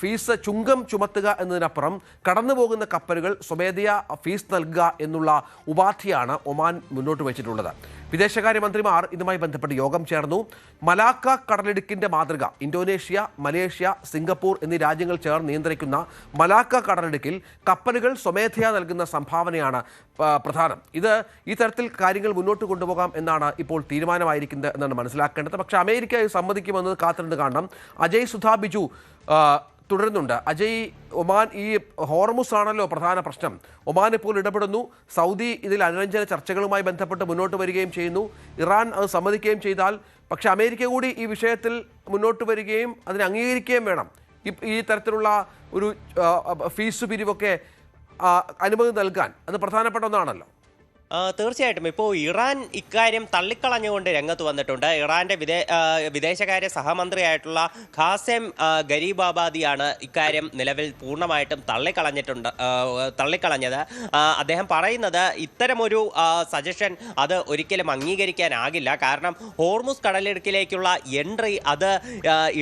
ഫീസ് ചുങ്കം ചുമത്തുക എന്നതിനപ്പുറം കടന്നു പോകുന്ന കപ്പലുകൾ സ്വമേധയാ ഫീസ് നൽകുക എന്നുള്ള ഉപാധിയാണ് ഒമാൻ മുന്നോട്ട് വെച്ചിട്ടുള്ളത്. വിദേശകാര്യമന്ത്രിമാർ ഇതുമായി ബന്ധപ്പെട്ട് യോഗം ചേർന്നു. മലാക്ക കടലിടുക്കിന്റെ മാതൃക ഇന്തോനേഷ്യ, മലേഷ്യ, സിംഗപ്പൂർ എന്നീ രാജ്യങ്ങൾ ചേർന്ന് നിയന്ത്രിക്കുന്ന മലാക്ക കടലിടുക്കിൽ കപ്പലുകൾ സ്വമേധയാ നൽകുന്ന സംഭാവനയാണ് പ്രധാനം. ഈ തരത്തിൽ കാര്യങ്ങൾ മുന്നോട്ട് കൊണ്ടുപോകാം എന്നാണ് ഇപ്പോൾ തീരുമാനമായിരിക്കുന്നത് എന്നാണ് മനസ്സിലാക്കേണ്ടത്. പക്ഷേ അമേരിക്ക സമ്മതിക്കുമെന്നത് കാത്തിരുന്ന് കാണണം. അജയ് സുധാ ബിജു തുടരുന്നുണ്ട്. അജയ്, ഒമാൻ ഈ ഹോർമുസ് ആണല്ലോ പ്രധാന പ്രശ്നം. ഒമാൻ ഇപ്പോൾ ഇടപെടുന്നു. സൗദി ഇതിൽ അനുരഞ്ജന ചർച്ചകളുമായി ബന്ധപ്പെട്ട് മുന്നോട്ട് വരികയും ചെയ്യുന്നു. ഇറാൻ അത് സമ്മതിക്കുകയും ചെയ്താൽ പക്ഷേ അമേരിക്ക കൂടി ഈ വിഷയത്തിൽ മുന്നോട്ട് വരികയും അതിനെ അംഗീകരിക്കുകയും വേണം. ഈ തരത്തിലുള്ള ഒരു ഫീസ് പിരിവൊക്കെ അനുമതി നൽകാൻ അത് പ്രധാനപ്പെട്ട ഒന്നാണല്ലോ. തീർച്ചയായിട്ടും ഇപ്പോൾ ഇറാൻ ഇക്കാര്യം തള്ളിക്കളഞ്ഞുകൊണ്ട് രംഗത്ത് വന്നിട്ടുണ്ട്. ഇറാന്റെ വിദേശകാര്യ സഹമന്ത്രിയായിട്ടുള്ള ഖാസെം ഗരീബാബാദിയാണ് ഇക്കാര്യം നിലവിൽ പൂർണ്ണമായിട്ടും തള്ളിക്കളഞ്ഞത്. അദ്ദേഹം പറയുന്നത് ഇത്തരമൊരു സജഷൻ അത് ഒരിക്കലും അംഗീകരിക്കാനാകില്ല. കാരണം ഹോർമുസ് കടലിടുക്കിലേക്കുള്ള എൻട്രി അത്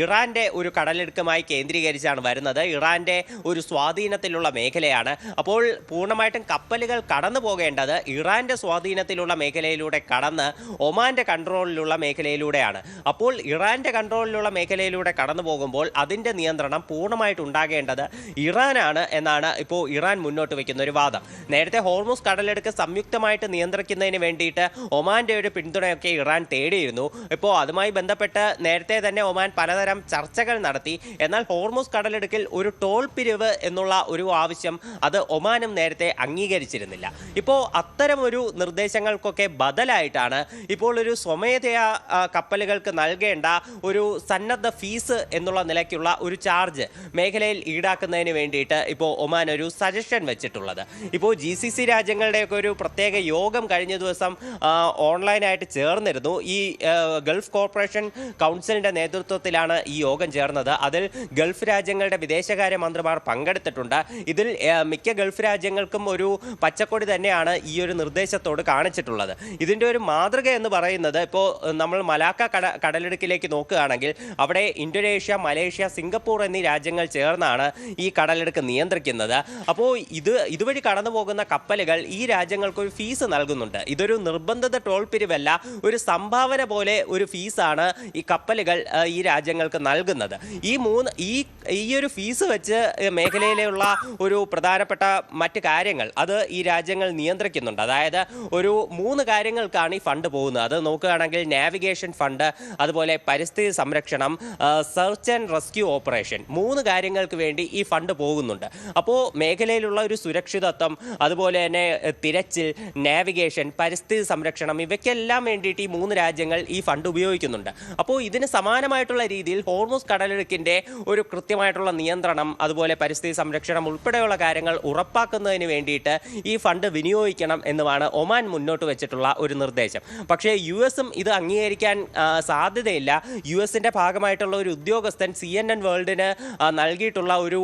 ഇറാന്റെ ഒരു കടലിടുക്കുമായി കേന്ദ്രീകരിച്ചാണ് വരുന്നത്. ഇറാന്റെ ഒരു സ്വാധീനത്തിലുള്ള മേഖലയാണ്. അപ്പോൾ പൂർണ്ണമായിട്ടും കപ്പലുകൾ കടന്നു പോകേണ്ടത് ഇറാന്റെ സ്വാധീനത്തിലുള്ള മേഖലയിലൂടെ കടന്ന് ഒമാന്റെ കൺട്രോളിലുള്ള മേഖലയിലൂടെയാണ്. അപ്പോൾ ഇറാന്റെ കൺട്രോളിലുള്ള മേഖലയിലൂടെ കടന്നു പോകുമ്പോൾ അതിന്റെ നിയന്ത്രണം പൂർണ്ണമായിട്ട് ഉണ്ടാകേണ്ടത് ഇറാനാണ് എന്നാണ് ഇപ്പോൾ ഇറാൻ മുന്നോട്ട് വയ്ക്കുന്ന ഒരു വാദം. നേരത്തെ ഹോർമുസ് കടലെടുക്ക് സംയുക്തമായിട്ട് നിയന്ത്രിക്കുന്നതിന് വേണ്ടിയിട്ട് ഒമാന്റെ ഒരു പിന്തുണയൊക്കെ ഇറാൻ തേടിയിരുന്നു. ഇപ്പോൾ അതുമായി ബന്ധപ്പെട്ട് നേരത്തെ തന്നെ ഒമാൻ പലതരം ചർച്ചകൾ നടത്തി. എന്നാൽ ഹോർമുസ് കടലെടുക്കിൽ ഒരു ടോൾ പിരിവ് എന്നുള്ള ഒരു ആവശ്യം അത് ഒമാനും നേരത്തെ അംഗീകരിച്ചിരുന്നില്ല. ഇപ്പോൾ അത്തരം ഒരു നിർദ്ദേശങ്ങൾക്കൊക്കെ ബദലായിട്ടാണ് ഇപ്പോൾ ഒരു സ്വമേധയാ കപ്പലുകൾക്ക് നൽകേണ്ട ഒരു സന്നദ്ധ ഫീസ് എന്നുള്ള നിലയ്ക്കുള്ള ഒരു ചാർജ് മേഖലയിൽ ഈടാക്കുന്നതിന് വേണ്ടിയിട്ട് ഇപ്പോൾ ഒമാൻ ഒരു സജഷൻ വെച്ചിട്ടുള്ളത്. ഇപ്പോൾ GCC രാജ്യങ്ങളുടെയൊക്കെ ഒരു പ്രത്യേക യോഗം കഴിഞ്ഞ ദിവസം ഓൺലൈനായിട്ട് ചേർന്നിരുന്നു. ഈ ഗൾഫ് കോർപ്പറേഷൻ കൗൺസിലിൻ്റെ നേതൃത്വത്തിലാണ് ഈ യോഗം ചേർന്നത്. അതിൽ ഗൾഫ് രാജ്യങ്ങളുടെ വിദേശകാര്യ മന്ത്രിമാർ പങ്കെടുത്തിട്ടുണ്ട്. ഇതിൽ മിക്ക ഗൾഫ് രാജ്യങ്ങൾക്കും ഒരു പച്ചക്കൊടി തന്നെയാണ് ഈ ഒരു നിർദ്ദേശത്തോട് കാണിച്ചിട്ടുള്ളത്. ഇതിൻ്റെ ഒരു മാതൃക എന്ന് പറയുന്നത് ഇപ്പോൾ നമ്മൾ മലാക്ക കടലിടുക്കിലേക്ക് നോക്കുകയാണെങ്കിൽ അവിടെ ഇന്തോനേഷ്യ, മലേഷ്യ, സിംഗപ്പൂർ എന്നീ രാജ്യങ്ങൾ ചേർന്നാണ് ഈ കടലിടുക്ക് നിയന്ത്രിക്കുന്നത്. അപ്പോൾ ഇതുവഴി കടന്നു പോകുന്ന കപ്പലുകൾ ഈ രാജ്യങ്ങൾക്ക് ഒരു ഫീസ് നൽകുന്നുണ്ട്. ഇതൊരു നിർബന്ധിത ടോൾ പിരിവല്ല, ഒരു സംഭാവന പോലെ ഒരു ഫീസാണ് ഈ കപ്പലുകൾ ഈ രാജ്യങ്ങൾക്ക് നൽകുന്നത്. ഈ ഒരു ഫീസ് വെച്ച് മേഖലയിലുള്ള ഒരു പ്രധാനപ്പെട്ട മറ്റ് കാര്യങ്ങൾ അത് ഈ രാജ്യങ്ങൾ നിയന്ത്രിക്കുന്നുണ്ട്. അതായത് ഒരു 3 കാര്യങ്ങൾക്കാണ് ഈ ഫണ്ട് പോകുന്നത്. അത് നോക്കുകയാണെങ്കിൽ നാവിഗേഷൻ ഫണ്ട്, അതുപോലെ പരിസ്ഥിതി സംരക്ഷണം, സെർച്ച് ആൻഡ് റെസ്ക്യൂ ഓപ്പറേഷൻ, 3 കാര്യങ്ങൾക്ക് വേണ്ടി ഈ ഫണ്ട് പോകുന്നുണ്ട്. അപ്പോൾ മേഖലയിലുള്ള ഒരു സുരക്ഷിതത്വം, അതുപോലെ തന്നെ തിരച്ചിൽ, നാവിഗേഷൻ, പരിസ്ഥിതി സംരക്ഷണം ഇവയ്ക്കെല്ലാം വേണ്ടിയിട്ട് ഈ 3 രാജ്യങ്ങൾ ഈ ഫണ്ട് ഉപയോഗിക്കുന്നുണ്ട്. അപ്പോൾ ഇതിന് സമാനമായിട്ടുള്ള രീതിയിൽ ഹോർമുസ് കടലിടുക്കിൻ്റെ ഒരു കൃത്യമായിട്ടുള്ള നിയന്ത്രണം, അതുപോലെ പരിസ്ഥിതി സംരക്ഷണം ഉൾപ്പെടെയുള്ള കാര്യങ്ങൾ ഉറപ്പാക്കുന്നതിന് വേണ്ടിയിട്ട് ഈ ഫണ്ട് വിനിയോഗിക്കണം എന്നുമാണ് എന്നുള്ളതാണ് ഒമാൻ മുന്നോട്ട് വെച്ചിട്ടുള്ള ഒരു നിർദ്ദേശം. പക്ഷേ US-ഉം ഇത് അംഗീകരിക്കാൻ സാധ്യതയില്ല. US-ന്റെ ഭാഗമായിട്ടുള്ള ഒരു ഉദ്യോഗസ്ഥൻ CNN വേൾഡിന് നൽകിയിട്ടുള്ള ഒരു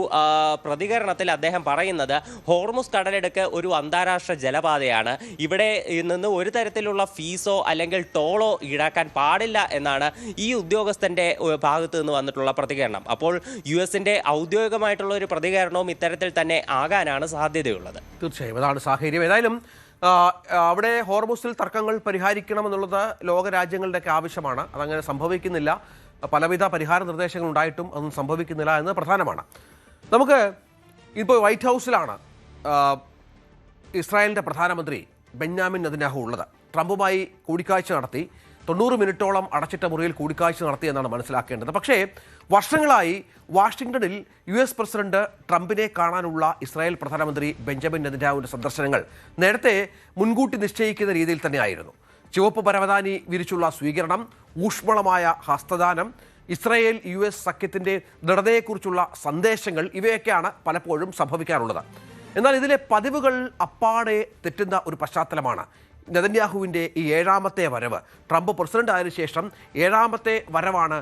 പ്രതികരണത്തിൽ അദ്ദേഹം പറയുന്നത് ഹോർമുസ് കടലെടുക്ക് ഒരു അന്താരാഷ്ട്ര ജലപാതയാണ്. ഇവിടെ നിന്ന് ഒരു തരത്തിലുള്ള ഫീസോ അല്ലെങ്കിൽ ടോളോ ഈടാക്കാൻ പാടില്ല എന്നാണ് ഈ ഉദ്യോഗസ്ഥന്റെ ഭാഗത്ത് നിന്ന് വന്നിട്ടുള്ള പ്രതികരണം. അപ്പോൾ US-ന്റെ ഔദ്യോഗികമായിട്ടുള്ള ഒരു പ്രതികരണവും ഇത്തരത്തിൽ തന്നെ ആകാനാണ് സാധ്യതയുള്ളത്. തീർച്ചയായും അതാണ് സാഹചര്യം. ഏതായാലും അവിടെ ഹോർമുസിൽ തർക്കങ്ങൾ പരിഹരിക്കണമെന്നുള്ളത് ലോകരാജ്യങ്ങളുടെയൊക്കെ ആവശ്യമാണ്. അതങ്ങനെ സംഭവിക്കുന്നില്ല. പലവിധ പരിഹാര നിർദ്ദേശങ്ങൾ ഉണ്ടായിട്ടും അതൊന്നും സംഭവിക്കുന്നില്ല എന്ന് പ്രധാനമാണ്. നമുക്ക് ഇപ്പോൾ വൈറ്റ് ഹൗസിലാണ് ഇസ്രായേലിൻ്റെ പ്രധാനമന്ത്രി ബെന്യാമിൻ നെതന്യാഹു ഉള്ളത്. ട്രംപുമായി കൂടിക്കാഴ്ച നടത്തി 90 മിനിറ്റോളം അടച്ചിട്ട മുറിയിൽ കൂടിക്കാഴ്ച നടത്തിയെന്നാണ് മനസ്സിലാക്കേണ്ടത്. പക്ഷേ വർഷങ്ങളായി വാഷിംഗ്ടണിൽ US പ്രസിഡന്റ് ട്രംപിനെ കാണാനുള്ള ഇസ്രായേൽ പ്രധാനമന്ത്രി ബെഞ്ചമിൻ നെതന്യാഹുവിൻ്റെ സന്ദർശനങ്ങൾ നേരത്തെ മുൻകൂട്ടി നിശ്ചയിക്കുന്ന രീതിയിൽ തന്നെയായിരുന്നു. ചുവപ്പ് പരവതാനി വിരിച്ചുള്ള സ്വീകരണം, ഊഷ്മളമായ ഹസ്തദാനം, ഇസ്രായേൽ US സഖ്യത്തിൻ്റെ ദൃഢതയെക്കുറിച്ചുള്ള സന്ദേശങ്ങൾ, ഇവയൊക്കെയാണ് പലപ്പോഴും സംഭവിക്കാറുള്ളത്. എന്നാൽ ഇതിലെ പതിവുകൾ അപ്പാടെ തെറ്റുന്ന ഒരു പശ്ചാത്തലമാണ് നെതന്യാഹുവിൻ്റെ ഈ 7ാമത്തെ വരവ്. ട്രംപ് പ്രസിഡന്റ് ആയതിനു ശേഷം 7ാമത്തെ വരവാണ്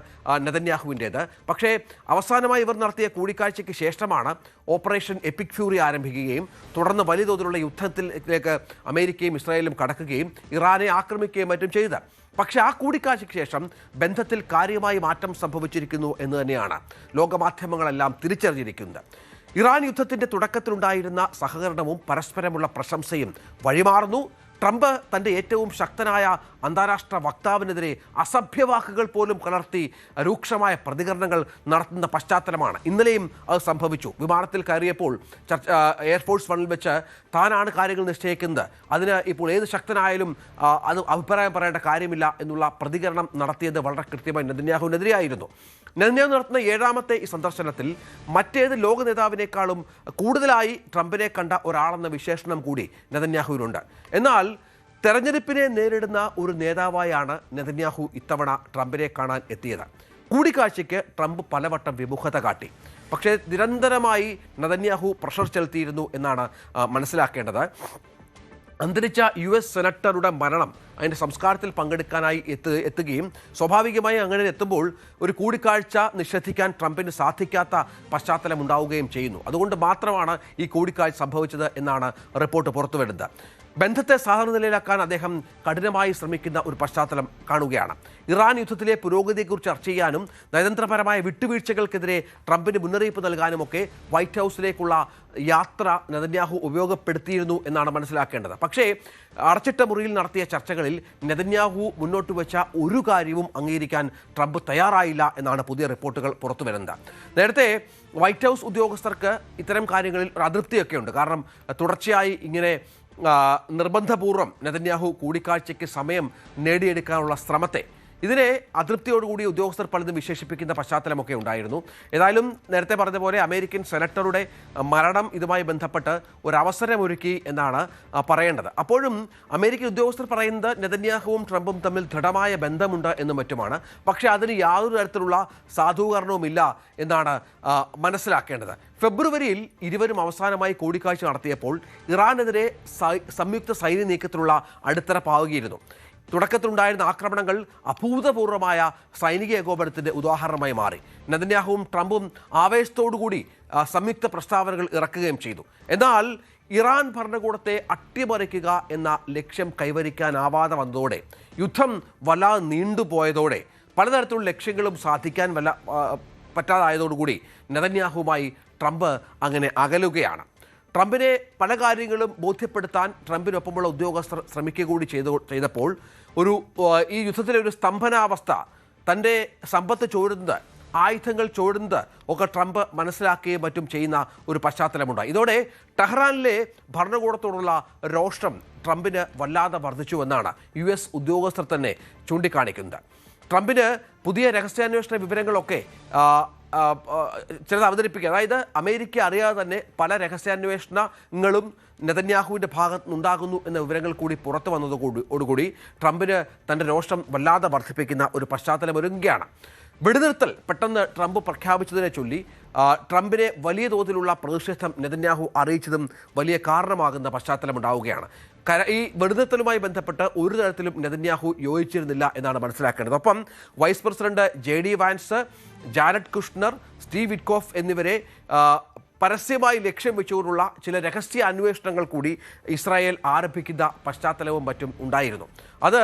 നെതന്യാഹുവിൻ്റേത്. പക്ഷേ അവസാനമായി ഇവർ നടത്തിയ കൂടിക്കാഴ്ചയ്ക്ക് ശേഷമാണ് ഓപ്പറേഷൻ എപ്പിക് ഫ്യൂറി ആരംഭിക്കുകയും തുടർന്ന് വലിയ തോതിലുള്ള യുദ്ധത്തിലേക്ക് അമേരിക്കയും ഇസ്രായേലും കടക്കുകയും ഇറാനെ ആക്രമിക്കുകയും മറ്റും ചെയ്തത്. പക്ഷേ ആ കൂടിക്കാഴ്ചയ്ക്ക് ശേഷം ബന്ധത്തിൽ കാര്യമായി മാറ്റം സംഭവിച്ചിരിക്കുന്നു എന്ന് തന്നെയാണ് ലോകമാധ്യമങ്ങളെല്ലാം തിരിച്ചറിഞ്ഞിരിക്കുന്നത്. ഇറാൻ യുദ്ധത്തിൻ്റെ തുടക്കത്തിലുണ്ടായിരുന്ന സഹകരണവും പരസ്പരമുള്ള പ്രശംസയും വഴിമാറുന്നു. ട്രംപ് തൻ്റെ ഏറ്റവും ശക്തനായ അന്താരാഷ്ട്ര വക്താവിനെതിരെ അസഭ്യവാക്കുകൾ പോലും കലർത്തി രൂക്ഷമായ പ്രതികരണങ്ങൾ നടത്തുന്ന പശ്ചാത്തലമാണ്. ഇന്നലെയും അത് സംഭവിച്ചു. വിമാനത്തിൽ കയറിയപ്പോൾ എയർഫോഴ്സ് വണ്ണിൽ വെച്ച് താനാണ് കാര്യങ്ങൾ നിശ്ചയിക്കുന്നത്, അതിന് ഇപ്പോൾ ഏത് ശക്തനായാലും അത് അഭിപ്രായം പറയേണ്ട കാര്യമില്ല എന്നുള്ള പ്രതികരണം നടത്തിയത് വളരെ കൃത്യമായി നെതന്യാഹുവിനെതിരെയായിരുന്നു. നെതന്യാഹു നടത്തുന്ന 7ാമത്തെ ഈ സന്ദർശനത്തിൽ മറ്റേത് ലോക നേതാവിനേക്കാളും കൂടുതലായി ട്രംപിനെ കണ്ട ഒരാളെന്ന വിശേഷണം കൂടി നെതന്യാഹുവിനുണ്ട്. എന്നാൽ തെരഞ്ഞെടുപ്പിനെ നേരിടുന്ന ഒരു നേതാവായാണ് നെതന്യാഹു ഇത്തവണ ട്രംപിനെ കാണാൻ എത്തിയത്. കൂടിക്കാഴ്ചയ്ക്ക് ട്രംപ് പലവട്ടം വിമുഖത കാട്ടി. പക്ഷേ നിരന്തരമായി നെതന്യാഹു പ്രഷർ ചെലുത്തിയിരുന്നു എന്നാണ് മനസ്സിലാക്കേണ്ടത്. അന്തരിച്ച US സെനറ്ററുടെ മരണം അതിൻ്റെ സംസ്കാരത്തിൽ പങ്കെടുക്കാനായി എത്തുകയും സ്വാഭാവികമായി അങ്ങനെ എത്തുമ്പോൾ ഒരു കൂടിക്കാഴ്ച നിഷേധിക്കാൻ ട്രംപിന് സാധിക്കാത്ത പശ്ചാത്തലം ഉണ്ടാവുകയും ചെയ്യുന്നു. അതുകൊണ്ട് മാത്രമാണ് ഈ കൂടിക്കാഴ്ച സംഭവിച്ചത് എന്നാണ് റിപ്പോർട്ട് പുറത്തുവരുന്നത്. ബന്ധത്തെ സാധാരണ നിലയിലാക്കാൻ അദ്ദേഹം കഠിനമായി ശ്രമിക്കുന്ന ഒരു പശ്ചാത്തലം കാണുകയാണ്. ഇറാൻ യുദ്ധത്തിലെ പുരോഗതിയെക്കുറിച്ച് ചർച്ച ചെയ്യാനും നയതന്ത്രപരമായ വിട്ടുവീഴ്ചകൾക്കെതിരെ ട്രംപിന് മുന്നറിയിപ്പ് നൽകാനുമൊക്കെ വൈറ്റ് ഹൗസിലേക്കുള്ള യാത്ര നെതന്യാഹു ഉപയോഗപ്പെടുത്തിയിരുന്നു എന്നാണ് മനസ്സിലാക്കേണ്ടത്. പക്ഷേ അടച്ചിട്ട മുറിയിൽ നടത്തിയ ചർച്ചകളിൽ നെതന്യാഹു മുന്നോട്ട് വെച്ച ഒരു കാര്യവും അംഗീകരിക്കാൻ ട്രംപ് തയ്യാറായില്ല എന്നാണ് പുതിയ റിപ്പോർട്ടുകൾ പുറത്തു വരുന്നത്. നേരത്തെ വൈറ്റ് ഹൗസ് ഉദ്യോഗസ്ഥർക്ക് ഇത്തരം കാര്യങ്ങളിൽ ഒരു അതൃപ്തിയൊക്കെ ഉണ്ട്. കാരണം തുടർച്ചയായി ഇങ്ങനെ നിർബന്ധപൂർവ്വം നെതന്യാഹു കൂടിക്കാഴ്ചയ്ക്ക് സമയം നേടിയെടുക്കാനുള്ള ശ്രമത്തെ ഇതിനെ അതൃപ്തിയോടുകൂടി ഉദ്യോഗസ്ഥർ പലതും വിശേഷിപ്പിക്കുന്ന പശ്ചാത്തലമൊക്കെ ഉണ്ടായിരുന്നു. ഏതായാലും നേരത്തെ പറഞ്ഞ പോലെ അമേരിക്കൻ സെനറ്ററുടെ മരണം ഇതുമായി ബന്ധപ്പെട്ട് ഒരവസരമൊരുക്കി എന്നാണ് പറയേണ്ടത്. അപ്പോഴും അമേരിക്കൻ ഉദ്യോഗസ്ഥർ പറയുന്നത് നെതന്യാഹുവും ട്രംപും തമ്മിൽ ദൃഢമായ ബന്ധമുണ്ട് എന്നും മറ്റുമാണ്. പക്ഷേ അതിന് യാതൊരു തരത്തിലുള്ള സാധൂകരണവുമില്ല എന്നാണ് മനസ്സിലാക്കേണ്ടത്. ഫെബ്രുവരിയിൽ ഇരുവരും അവസാനമായി കൂടിക്കാഴ്ച നടത്തിയപ്പോൾ ഇറാനെതിരെ സംയുക്ത സൈന്യ നീക്കത്തിലുള്ള അടിത്തറ പാവുകയായിരുന്നു. തുടക്കത്തിലുണ്ടായിരുന്ന ആക്രമണങ്ങൾ അഭൂതപൂർവമായ സൈനിക ഏകോപനത്തിൻ്റെ ഉദാഹരണമായി മാറി. നെതന്യാഹുവും ട്രംപും ആവേശത്തോടുകൂടി സംയുക്ത പ്രസ്താവനകൾ ഇറക്കുകയും ചെയ്തു. എന്നാൽ ഇറാൻ ഭരണകൂടത്തെ അട്ടിമറിക്കുക എന്ന ലക്ഷ്യം കൈവരിക്കാനാവാതെ വന്നതോടെ, യുദ്ധം വല്ലാതെ നീണ്ടുപോയതോടെ, പലതരത്തിലുള്ള ലക്ഷ്യങ്ങളും സാധിക്കാൻ പറ്റാതായതോടുകൂടി നെതന്യാഹുവുമായി ട്രംപ് അങ്ങനെ അകലുകയാണ്. ട്രംപിനെ പല കാര്യങ്ങളും ബോധ്യപ്പെടുത്താൻ ട്രംപിനൊപ്പമുള്ള ഉദ്യോഗസ്ഥർ ശ്രമിക്കുക കൂടി ചെയ്തപ്പോൾ ഈ യുദ്ധത്തിലെ ഒരു സ്തംഭനാവസ്ഥ, തൻ്റെ സമ്പത്ത് ചോരുന്നത്, ആയുധങ്ങൾ ചോരുന്നത് ഒക്കെ ട്രംപ് മനസ്സിലാക്കുകയും മറ്റും ചെയ്യുന്ന ഒരു പശ്ചാത്തലമുണ്ട്. ഇതോടെ ടെഹ്റാനിലെ ഭരണകൂടത്തോടുള്ള രോഷം ട്രംപിന് വല്ലാതെ വർദ്ധിച്ചുവെന്നാണ് US ഉദ്യോഗസ്ഥർ തന്നെ ചൂണ്ടിക്കാണിക്കുന്നത്. ട്രംപിന് പുതിയ രഹസ്യാന്വേഷണ വിവരങ്ങളൊക്കെ ചിലത് അവതരിപ്പിക്കുക, അതായത് അമേരിക്ക അറിയാതെ തന്നെ പല രഹസ്യാന്വേഷണങ്ങളും നെതന്യാഹുവിൻ്റെ ഭാഗത്ത് നിന്നുണ്ടാകുന്നു എന്ന വിവരങ്ങൾ കൂടി പുറത്തു വന്നതോടുകൂടി ട്രംപിന് തൻ്റെ രോഷം വല്ലാതെ വർദ്ധിപ്പിക്കുന്ന ഒരു പശ്ചാത്തലം ഒരുങ്ങുകയാണ്. വെടിനിർത്തൽ പെട്ടെന്ന് ട്രംപ് പ്രഖ്യാപിച്ചതിനെ ചൊല്ലി ട്രംപിനെ വലിയ തോതിലുള്ള പ്രതിഷേധം നെതന്യാഹു അറിയിച്ചതും വലിയ കാരണമാകുന്ന പശ്ചാത്തലമുണ്ടാവുകയാണ്. ഈ വെടിനിർത്തലുമായി ബന്ധപ്പെട്ട് ഒരു തരത്തിലും നെതന്യാഹു യോജിച്ചിരുന്നില്ല എന്നാണ് മനസ്സിലാക്കേണ്ടത്. ഒപ്പം vice president JD Vance, Jared Kushner, Steve Witkoff എന്നിവരെ പരസ്യമായി ലക്ഷ്യം വെച്ചുകൊണ്ടുള്ള ചില രഹസ്യ അന്വേഷണങ്ങൾ കൂടി ഇസ്രായേൽ ആരംഭിക്കുന്ന പശ്ചാത്തലവും മറ്റും ഉണ്ടായിരുന്നു. അത്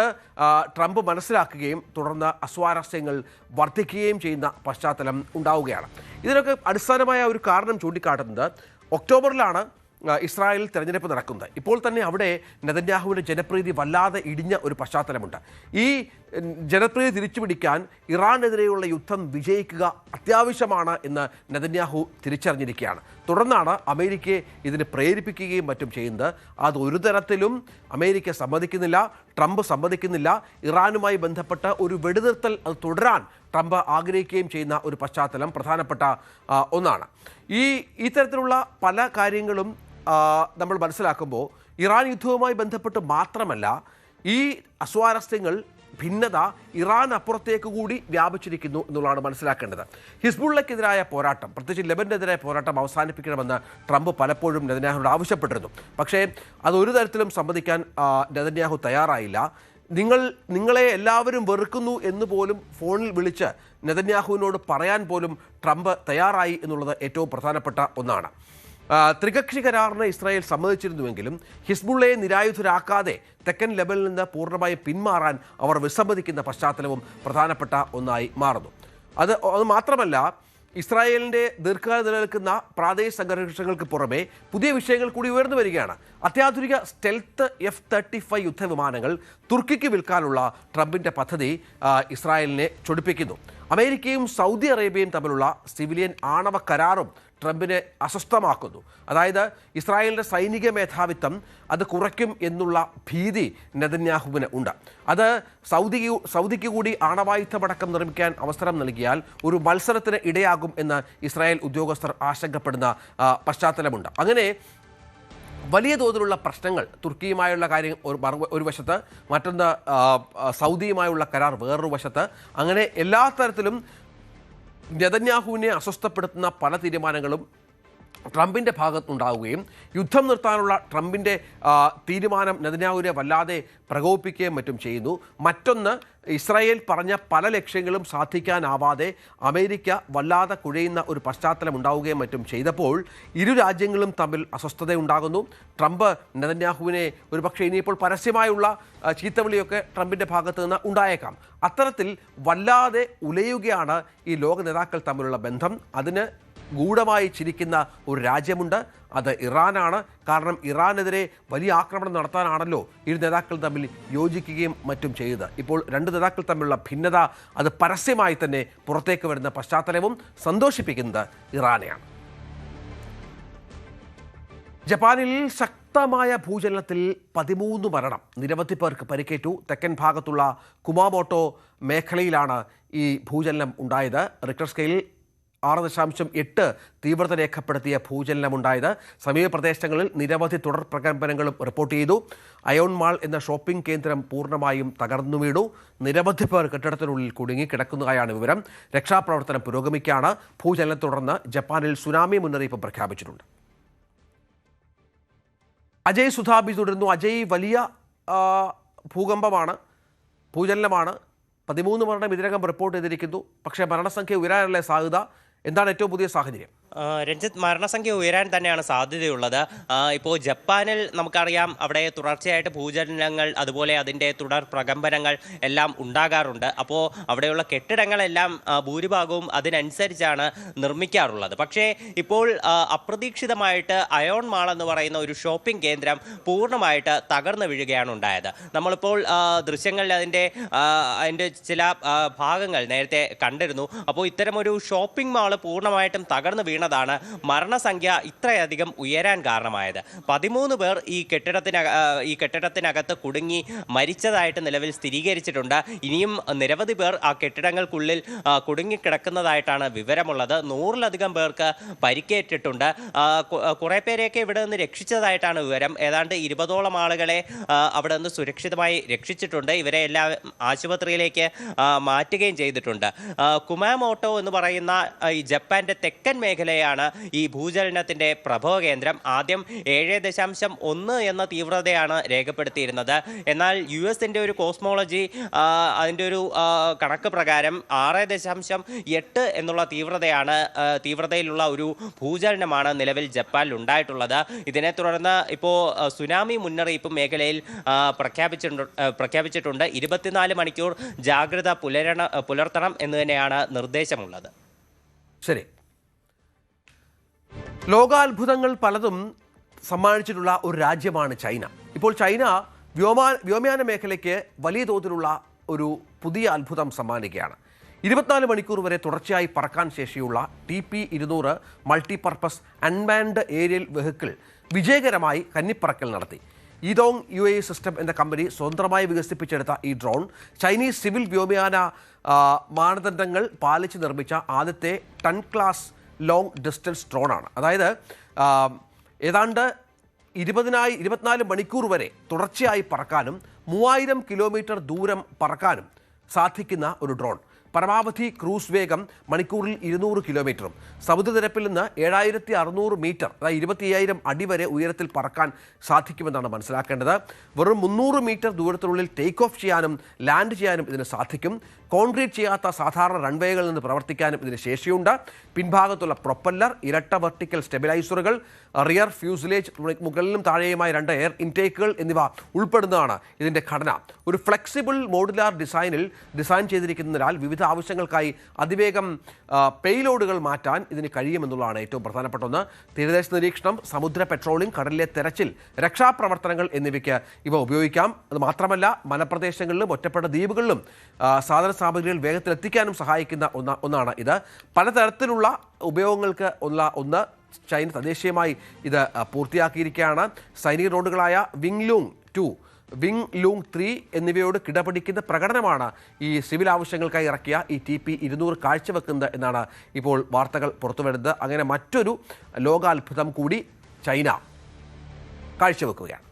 ട്രംപ് മനസ്സിലാക്കുകയും തുടർന്ന് അസ്വാരസ്യങ്ങൾ വർദ്ധിക്കുകയും ചെയ്യുന്ന പശ്ചാത്തലം ഉണ്ടാവുകയാണ്. ഇതിനൊക്കെ അടിസ്ഥാനമായ ഒരു കാരണം ചൂണ്ടിക്കാട്ടുന്നത് ഒക്ടോബറിലാണ് ഇസ്രായേലിൽ തെരഞ്ഞെടുപ്പ് നടക്കുന്നത്. ഇപ്പോൾ തന്നെ അവിടെ നെതന്യാഹുവിൻ്റെ ജനപ്രീതി വല്ലാതെ ഇടിഞ്ഞ ഒരു പശ്ചാത്തലമുണ്ട്. ഈ ജനപ്രീതി തിരിച്ചുപിടിക്കാൻ ഇറാനെതിരെയുള്ള യുദ്ധം വിജയിക്കുക അത്യാവശ്യമാണ് എന്ന് നെതന്യാഹു തിരിച്ചറിഞ്ഞിരിക്കുകയാണ്. തുടർന്നാണ് അമേരിക്കയെ ഇതിന് പ്രേരിപ്പിക്കുകയും മറ്റും ചെയ്യുന്നത്. അത് ഒരു തരത്തിലും അമേരിക്ക സമ്മതിക്കുന്നില്ല, ട്രംപ് സമ്മതിക്കുന്നില്ല. ഇറാനുമായി ബന്ധപ്പെട്ട ഒരു വെടിനിർത്തൽ അത് തുടരാൻ ട്രംപ് ആഗ്രഹിക്കുകയും ചെയ്യുന്ന ഒരു പശ്ചാത്തലം പ്രധാനപ്പെട്ട ഒന്നാണ്. ഈ തരത്തിലുള്ള പല കാര്യങ്ങളും നമ്മൾ മനസ്സിലാക്കുമ്പോൾ ഇറാൻ യുദ്ധവുമായി ബന്ധപ്പെട്ട് മാത്രമല്ല, ഈ അസ്വാരസ്യങ്ങൾ, ഭിന്നത ഇറാൻ അപ്പുറത്തേക്ക് കൂടി വ്യാപിച്ചിരിക്കുന്നു എന്നുള്ളതാണ് മനസ്സിലാക്കേണ്ടത്. ഹിസ്ബുള്ളക്കെതിരായ പോരാട്ടം, പ്രത്യേകിച്ച് ലെബനെതിരായ പോരാട്ടം അവസാനിപ്പിക്കണമെന്ന് ട്രംപ് പലപ്പോഴും നെതന്യാഹുവിനോട് ആവശ്യപ്പെട്ടിരുന്നു. പക്ഷേ അതൊരു തരത്തിലും സമ്മതിക്കാൻ നെതന്യാഹു തയ്യാറായില്ല. നിങ്ങളെ എല്ലാവരും വെറുക്കുന്നു എന്ന് പോലും ഫോണിൽ വിളിച്ച് നെതന്യാഹുവിനോട് പറയാൻ പോലും ട്രംപ് തയ്യാറായി എന്നുള്ളത് ഏറ്റവും പ്രധാനപ്പെട്ട ഒന്നാണ്. ത്രികക്ഷി കരാറിന് ഇസ്രായേൽ സമ്മതിച്ചിരുന്നുവെങ്കിലും ഹിസ്ബുള്ളയെ നിരായുധരാക്കാതെ തെക്കൻ ലെബനിൽ നിന്ന് പൂർണ്ണമായും പിന്മാറാൻ അവർ വിസമ്മതിക്കുന്ന പശ്ചാത്തലവും പ്രധാനപ്പെട്ട ഒന്നായി മാറുന്നു. അത് മാത്രമല്ല, ഇസ്രായേലിൻ്റെ ദീർഘകാലം നിലനിൽക്കുന്ന പ്രാദേശിക സംഘർഷങ്ങൾക്ക് പുറമെ പുതിയ വിഷയങ്ങൾ കൂടി ഉയർന്നു വരികയാണ്. അത്യാധുനിക സ്റ്റെൽത്ത് F-35 യുദ്ധവിമാനങ്ങൾ തുർക്കിക്ക് വിൽക്കാനുള്ള ട്രംപിൻ്റെ പദ്ധതി ഇസ്രായേലിനെ ചൊടിപ്പിക്കുന്നു. അമേരിക്കയും സൗദി അറേബ്യയും തമ്മിലുള്ള സിവിലിയൻ ആണവ കരാറും ട്രംപിനെ അസ്വസ്ഥമാക്കുന്നു. അതായത് ഇസ്രായേലിൻ്റെ സൈനിക മേധാവിത്വം അത് കുറയ്ക്കും എന്നുള്ള ഭീതി നെതന്യാഹുവിന് ഉണ്ട്. അത് സൗദിക്ക് കൂടി ആണവായുധമടക്കം നിർമ്മിക്കാൻ അവസരം നൽകിയാൽ ഒരു മത്സരത്തിന് ഇടയാകും എന്ന് ഇസ്രായേൽ ഉദ്യോഗസ്ഥർ ആശങ്കപ്പെടുന്ന പശ്ചാത്തലമുണ്ട്. അങ്ങനെ വലിയ തോതിലുള്ള പ്രശ്നങ്ങൾ, തുർക്കിയുമായുള്ള കാര്യം ഒരു വശത്ത്, മറ്റൊന്ന് സൗദിയുമായുള്ള കരാർ വേറൊരു വശത്ത്, അങ്ങനെ എല്ലാ തരത്തിലും നെതന്യാഹുവിനെ അസ്വസ്ഥപ്പെടുത്തുന്ന പല തീരുമാനങ്ങളും ട്രംപിൻ്റെ ഭാഗത്തുനിന്നുണ്ടാവുകയും യുദ്ധം നിർത്താനുള്ള ട്രംപിൻ്റെ തീരുമാനം നെതന്യാഹുവിനെ വല്ലാതെ പ്രകോപിപ്പിക്കുകയും മറ്റും ചെയ്യുന്നു. മറ്റൊന്ന്, ഇസ്രായേൽ പറഞ്ഞ പല ലക്ഷ്യങ്ങളും സാധിക്കാനാവാതെ അമേരിക്ക വല്ലാതെ കുഴയുന്ന ഒരു പശ്ചാത്തലം ഉണ്ടാവുകയും മറ്റും ചെയ്തപ്പോൾ ഇരു രാജ്യങ്ങളും തമ്മിൽ അസ്വസ്ഥതയുണ്ടാകുന്നു. ട്രംപ് നെതന്യാഹുവിനെ ഒരുപക്ഷെ ഇനിയിപ്പോൾ പരസ്യമായുള്ള ചീത്തവിളിയൊക്കെ ട്രംപിൻ്റെ ഭാഗത്തു നിന്ന് ഉണ്ടായേക്കാം. അത്തരത്തിൽ വല്ലാതെ ഉലയുകയാണ് ഈ ലോക നേതാക്കൾ തമ്മിലുള്ള ബന്ധം. അതിന് ഗൂഢമായി ചിരിക്കുന്ന ഒരു രാജ്യമുണ്ട്, അത് ഇറാനാണ്. കാരണം ഇറാനെതിരെ വലിയ ആക്രമണം നടത്താനാണല്ലോ ഇരു നേതാക്കൾ തമ്മിൽ യോജിക്കുകയും മറ്റും ചെയ്തത്. ഇപ്പോൾ രണ്ട് നേതാക്കൾ തമ്മിലുള്ള ഭിന്നത അത് പരസ്യമായി തന്നെ പുറത്തേക്ക് വരുന്ന പശ്ചാത്തലവും സന്തോഷിപ്പിക്കുന്നത് ഇറാനെയാണ്. ജപ്പാനിൽ ശക്തമായ ഭൂചലനത്തിൽ 13 മരണം, നിരവധി പേർക്ക് പരിക്കേറ്റു. തെക്കൻ ഭാഗത്തുള്ള കുമാമോട്ടോ മേഖലയിലാണ് ഈ ഭൂചലനം ഉണ്ടായത്. റിക്ടർ സ്കെയിലിൽ 6.8 തീവ്രത രേഖപ്പെടുത്തിയ ഭൂചലനമുണ്ടായത്. സമീപ പ്രദേശങ്ങളിൽ നിരവധി തുടർ പ്രകമ്പനങ്ങളും റിപ്പോർട്ട് ചെയ്തു. അയോൺ മാൾ എന്ന ഷോപ്പിംഗ് കേന്ദ്രം പൂർണ്ണമായും തകർന്നു വീണു. നിരവധി പേർ കെട്ടിടത്തിനുള്ളിൽ കുടുങ്ങിക്കിടക്കുന്നതായാണ് വിവരം. രക്ഷാപ്രവർത്തനം പുരോഗമിക്കുകയാണ്. ഭൂചലനത്തെ തുടർന്ന് ജപ്പാനിൽ സുനാമി മുന്നറിയിപ്പ് പ്രഖ്യാപിച്ചിട്ടുണ്ട്. അജയ് സുധാബി തുടരുന്നു. അജയ്, വലിയ ഭൂകമ്പമാണ്, ഭൂചലനമാണ്. 13 മരണം ഇതിനകം റിപ്പോർട്ട് ചെയ്തിരിക്കുന്നു. പക്ഷേ മരണസംഖ്യ ഉയരാനുള്ള സാധ്യത എന്താണ്? ഏറ്റവും പുതിയ സാഹചര്യം? രഞ്ജിത്ത്, മരണസംഖ്യ ഉയരാൻ തന്നെയാണ് സാധ്യതയുള്ളത്. ഇപ്പോൾ ജപ്പാനിൽ നമുക്കറിയാം, അവിടെ തുടർച്ചയായിട്ട് ഭൂചലനങ്ങൾ, അതുപോലെ അതിൻ്റെ തുടർ പ്രകമ്പനങ്ങൾ എല്ലാം ഉണ്ടാകാറുണ്ട്. അപ്പോൾ അവിടെയുള്ള കെട്ടിടങ്ങളെല്ലാം ഭൂരിഭാഗവും അതിനനുസരിച്ചാണ് നിർമ്മിക്കാറുള്ളത്. പക്ഷേ ഇപ്പോൾ അപ്രതീക്ഷിതമായിട്ട് അയോൺ മാൾ എന്ന് പറയുന്ന ഒരു ഷോപ്പിംഗ് കേന്ദ്രം പൂർണ്ണമായിട്ട് തകർന്നു വീഴുകയാണ് ഉണ്ടായത്. നമ്മളിപ്പോൾ ദൃശ്യങ്ങളിൽ അതിൻ്റെ ചില ഭാഗങ്ങൾ നേരത്തെ കണ്ടിരുന്നു. അപ്പോൾ ഇത്തരമൊരു ഷോപ്പിംഗ് മാൾ പൂർണ്ണമായിട്ടും തകർന്നു വീണ എന്നതാണ് മരണസംഖ്യ ഇത്രയധികം ഉയരാൻ കാരണമായത്. 13 പേർ ഈ കെട്ടിടത്തിനകത്ത് കുടുങ്ങി മരിച്ചതായിട്ട് നിലവിൽ സ്ഥിരീകരിച്ചിട്ടുണ്ട്. ഇനിയും നിരവധി പേർ ആ കെട്ടിടങ്ങൾക്കുള്ളിൽ കുടുങ്ങിക്കിടക്കുന്നതായിട്ടാണ് വിവരമുള്ളത്. 100-ലധികം പേർക്ക് പരിക്കേറ്റിട്ടുണ്ട്. കുറേ പേരെയൊക്കെ ഇവിടെ നിന്ന് രക്ഷിച്ചതായിട്ടാണ് വിവരം. ഏതാണ്ട് 20ഓളം ആളുകളെ അവിടെ നിന്ന് സുരക്ഷിതമായി രക്ഷിച്ചിട്ടുണ്ട്. ഇവരെ എല്ലാം ആശുപത്രിയിലേക്ക് മാറ്റുകയും ചെയ്തിട്ടുണ്ട്. കുമാമോട്ടോ എന്ന് പറയുന്ന ഈ ജപ്പാന്റെ തെക്കൻ മേഖലയാണ് ഈ ഭൂചലനത്തിന്റെ പ്രഭവ കേന്ദ്രം. ആദ്യം 7.1 എന്ന തീവ്രതയാണ് രേഖപ്പെടുത്തിയിരുന്നത്. എന്നാൽ US-ന്റെ ഒരു കോസ്മോളജി അതിൻ്റെ ഒരു കണക്ക് പ്രകാരം 6.8 എന്നുള്ള തീവ്രതയിലുള്ള ഒരു ഭൂചലനമാണ് നിലവിൽ ജപ്പാനിൽ ഉണ്ടായിട്ടുള്ളത്. ഇതിനെ തുടർന്ന് ഇപ്പോൾ സുനാമി മുന്നറിയിപ്പ് മേഖലയിൽ പ്രഖ്യാപിച്ചിട്ടുണ്ട്. 24 മണിക്കൂർ ജാഗ്രത പുലർത്തണം എന്ന് തന്നെയാണ് നിർദ്ദേശമുള്ളത്. ശരി, ലോകാത്ഭുതങ്ങൾ പലതും സമ്മാനിച്ചിട്ടുള്ള ഒരു രാജ്യമാണ് ചൈന. ഇപ്പോൾ ചൈന വ്യോമയാന മേഖലയ്ക്ക് വലിയ തോതിലുള്ള ഒരു പുതിയ അത്ഭുതം സമ്മാനിക്കുകയാണ്. 24 മണിക്കൂർ വരെ തുടർച്ചയായി പറക്കാൻ ശേഷിയുള്ള TP-200 multipurpose unmanned aerial vehicle വിജയകരമായി കന്നിപ്പറക്കൽ നടത്തി. ഈദോങ് UAE സിസ്റ്റം എന്ന കമ്പനി സ്വതന്ത്രമായി വികസിപ്പിച്ചെടുത്ത ഈ ഡ്രോൺ ചൈനീസ് സിവിൽ വ്യോമയാന മാനദണ്ഡങ്ങൾ പാലിച്ച് നിർമ്മിച്ച ആദ്യത്തെ 10 ക്ലാസ് ലോങ് ഡിസ്റ്റൻസ് ഡ്രോണാണ്. അതായത് ഏതാണ്ട് 24 മണിക്കൂർ വരെ തുടർച്ചയായി പറക്കാനും 3000 കിലോമീറ്റർ ദൂരം പറക്കാനും സാധിക്കുന്ന ഒരു ഡ്രോൺ. പരമാവധി ക്രൂസ് വേഗം മണിക്കൂറിൽ 200 കിലോമീറ്ററും സമുദ്രനിരപ്പിൽ നിന്ന് 7600 മീറ്റർ, അതായത് 25000 അടി വരെ ഉയരത്തിൽ പറക്കാൻ സാധിക്കുമെന്നാണ് മനസ്സിലാക്കേണ്ടത്. വെറും 300 മീറ്റർ ദൂരത്തിനുള്ളിൽ ടേക്ക് ഓഫ് ചെയ്യാനും ലാൻഡ് ചെയ്യാനും ഇതിന് സാധിക്കും. കോൺക്രീറ്റ് ചെയ്യാത്ത സാധാരണ റൺവേകളിൽ നിന്ന് പ്രവർത്തിക്കാനും ഇതിന് ശേഷിയുണ്ട്. പിൻഭാഗത്തുള്ള പ്രൊപ്പല്ലർ, ഇരട്ട വെർട്ടിക്കൽ സ്റ്റെബിലൈസറുകൾ, റിയർ ഫ്യൂസിലേജ്, മുകളിലും താഴെയുമായി 2 എയർ ഇൻടേക്കുകൾ എന്നിവ ഉൾപ്പെടുന്നതാണ് ഇതിൻ്റെ ഘടന. ഒരു ഫ്ലെക്സിബിൾ മോഡുലാർ ഡിസൈൻ ചെയ്തിരിക്കുന്നതിനാൽ വിവിധ ആവശ്യങ്ങൾക്കായി അതിവേഗം പേലോഡുകൾ മാറ്റാൻ ഇതിന് കഴിയുമെന്നുള്ളതാണ് ഏറ്റവും പ്രധാനപ്പെട്ട ഒന്ന്. തീരദേശ നിരീക്ഷണം, സമുദ്ര പെട്രോളിംഗ്, കടലിലെ തെരച്ചിൽ, രക്ഷാപ്രവർത്തനങ്ങൾ എന്നിവയ്ക്ക് ഇവ ഉപയോഗിക്കാം. അത് മാത്രമല്ല മലപ്രദേശങ്ങളിലും ഒറ്റപ്പെട്ട ദ്വീപുകളിലും സാധന സാമഗ്രികൾ വേഗത്തിൽ എത്തിക്കാനും സഹായിക്കുന്ന ഒന്നാണ് ഇത്. പലതരത്തിലുള്ള ഉപയോഗങ്ങൾക്ക് ഒന്ന് ചൈന തദ്ദേശീയമായി ഇത് പൂർത്തിയാക്കിയിരിക്കുകയാണ്. സൈനിക ഡ്രോണുകളായ വിങ് ലൂങ് 2, വിങ് ലൂങ് 3 എന്നിവയോട് കിടപിടിക്കുന്ന പ്രകടനമാണ് ഈ സിവിൽ ആവശ്യങ്ങൾക്കായി ഇറക്കിയ ഈ TP-200 കാഴ്ചവെക്കുന്നത് എന്നാണ് ഇപ്പോൾ വാർത്തകൾ പുറത്തുവരുന്നത്. അങ്ങനെ മറ്റൊരു ലോകാത്ഭുതം കൂടി ചൈന കാഴ്ചവെക്കുകയാണ്.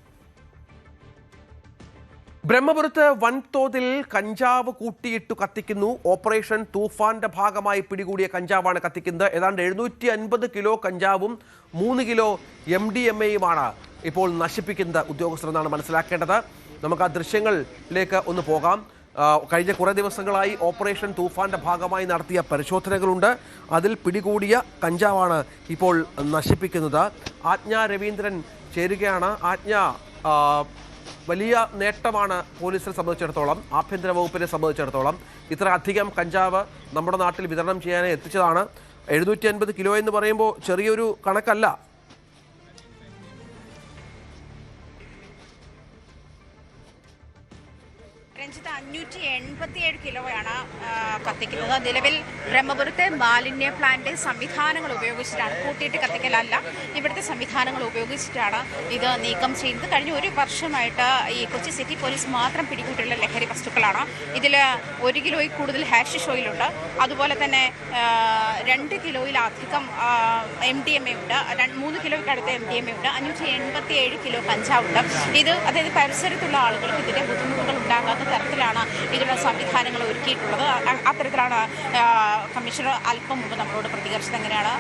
ബ്രഹ്മപുരത്ത് വൻതോതിൽ കഞ്ചാവ് കൂട്ടിയിട്ടു കത്തിക്കുന്നു. ഓപ്പറേഷൻ തൂഫാന്റെ ഭാഗമായി പിടികൂടിയ കഞ്ചാവാണ് കത്തിക്കുന്നത്. ഏതാണ്ട് 750 കിലോ കഞ്ചാവും 3 കിലോ MDMA-യുമാണ് ഇപ്പോൾ നശിപ്പിക്കുന്നത് ഉദ്യോഗസ്ഥർ എന്നാണ് മനസ്സിലാക്കേണ്ടത്. നമുക്ക് ആ ദൃശ്യങ്ങളിലേക്ക് ഒന്ന് പോകാം. കഴിഞ്ഞ കുറേ ദിവസങ്ങളായി ഓപ്പറേഷൻ തൂഫാന്റെ ഭാഗമായി നടത്തിയ പരിശോധനകളുണ്ട്. അതിൽ പിടികൂടിയ കഞ്ചാവാണ് ഇപ്പോൾ നശിപ്പിക്കുന്നത്. ആജ്ഞ രവീന്ദ്രൻ ചേരുകയാണ്. ആജ്ഞ, വലിയ നേട്ടമാണ് പോലീസിനെ സംബന്ധിച്ചിടത്തോളം, ആഭ്യന്തര വകുപ്പിനെ സംബന്ധിച്ചിടത്തോളം. ഇത്ര അധികം കഞ്ചാവ് നമ്മുടെ നാട്ടിൽ വിതരണം ചെയ്യാനായി എത്തിച്ചതാണ്. 750 കിലോ എന്ന് പറയുമ്പോൾ ചെറിയൊരു കണക്കല്ല. രഞ്ജിത്ത്, 587 കിലോയാണ് കത്തിക്കുന്നത്. നിലവിൽ ബ്രഹ്മപുരത്തെ മാലിന്യ പ്ലാന്റ് സംവിധാനങ്ങൾ ഉപയോഗിച്ചിട്ടാണ്, കൂട്ടിയിട്ട് കത്തിക്കലല്ല, ഇവിടുത്തെ സംവിധാനങ്ങൾ ഉപയോഗിച്ചിട്ടാണ് ഇത് നീക്കം ചെയ്യുന്നത്. കഴിഞ്ഞ 1 വർഷമായിട്ട് ഈ കൊച്ചി സിറ്റി പോലീസ് മാത്രം പിടികൂട്ടിയുള്ള ലഹരി വസ്തുക്കളാണ്. ഇതിൽ 1 കിലോയിൽ കൂടുതൽ ഹാഷിഷ് ഓയിലുണ്ട്. അതുപോലെ തന്നെ 2 കിലോയിലധികം MDMA ഉണ്ട്. 3 കിലോയ്ക്കടുത്ത് MDMA ഉണ്ട്. 587 കിലോ കഞ്ചാവുണ്ട്. ഇത് അതായത് പരിസരത്തുള്ള ആളുകൾക്ക് ഇതിൻ്റെ ബുദ്ധിമുട്ടുകൾ ഉണ്ടാകാത്ത തരത്തിലാണ് ഇതിനുള്ള സംവിധാനങ്ങൾ ഒരുക്കിയിട്ടുള്ളത്. അത്തരത്തിലാണ് കമ്മീഷണർ അല്പം മുമ്പ് നമ്മളോട് പ്രതികരിച്ചത്. എങ്ങനെയാണ്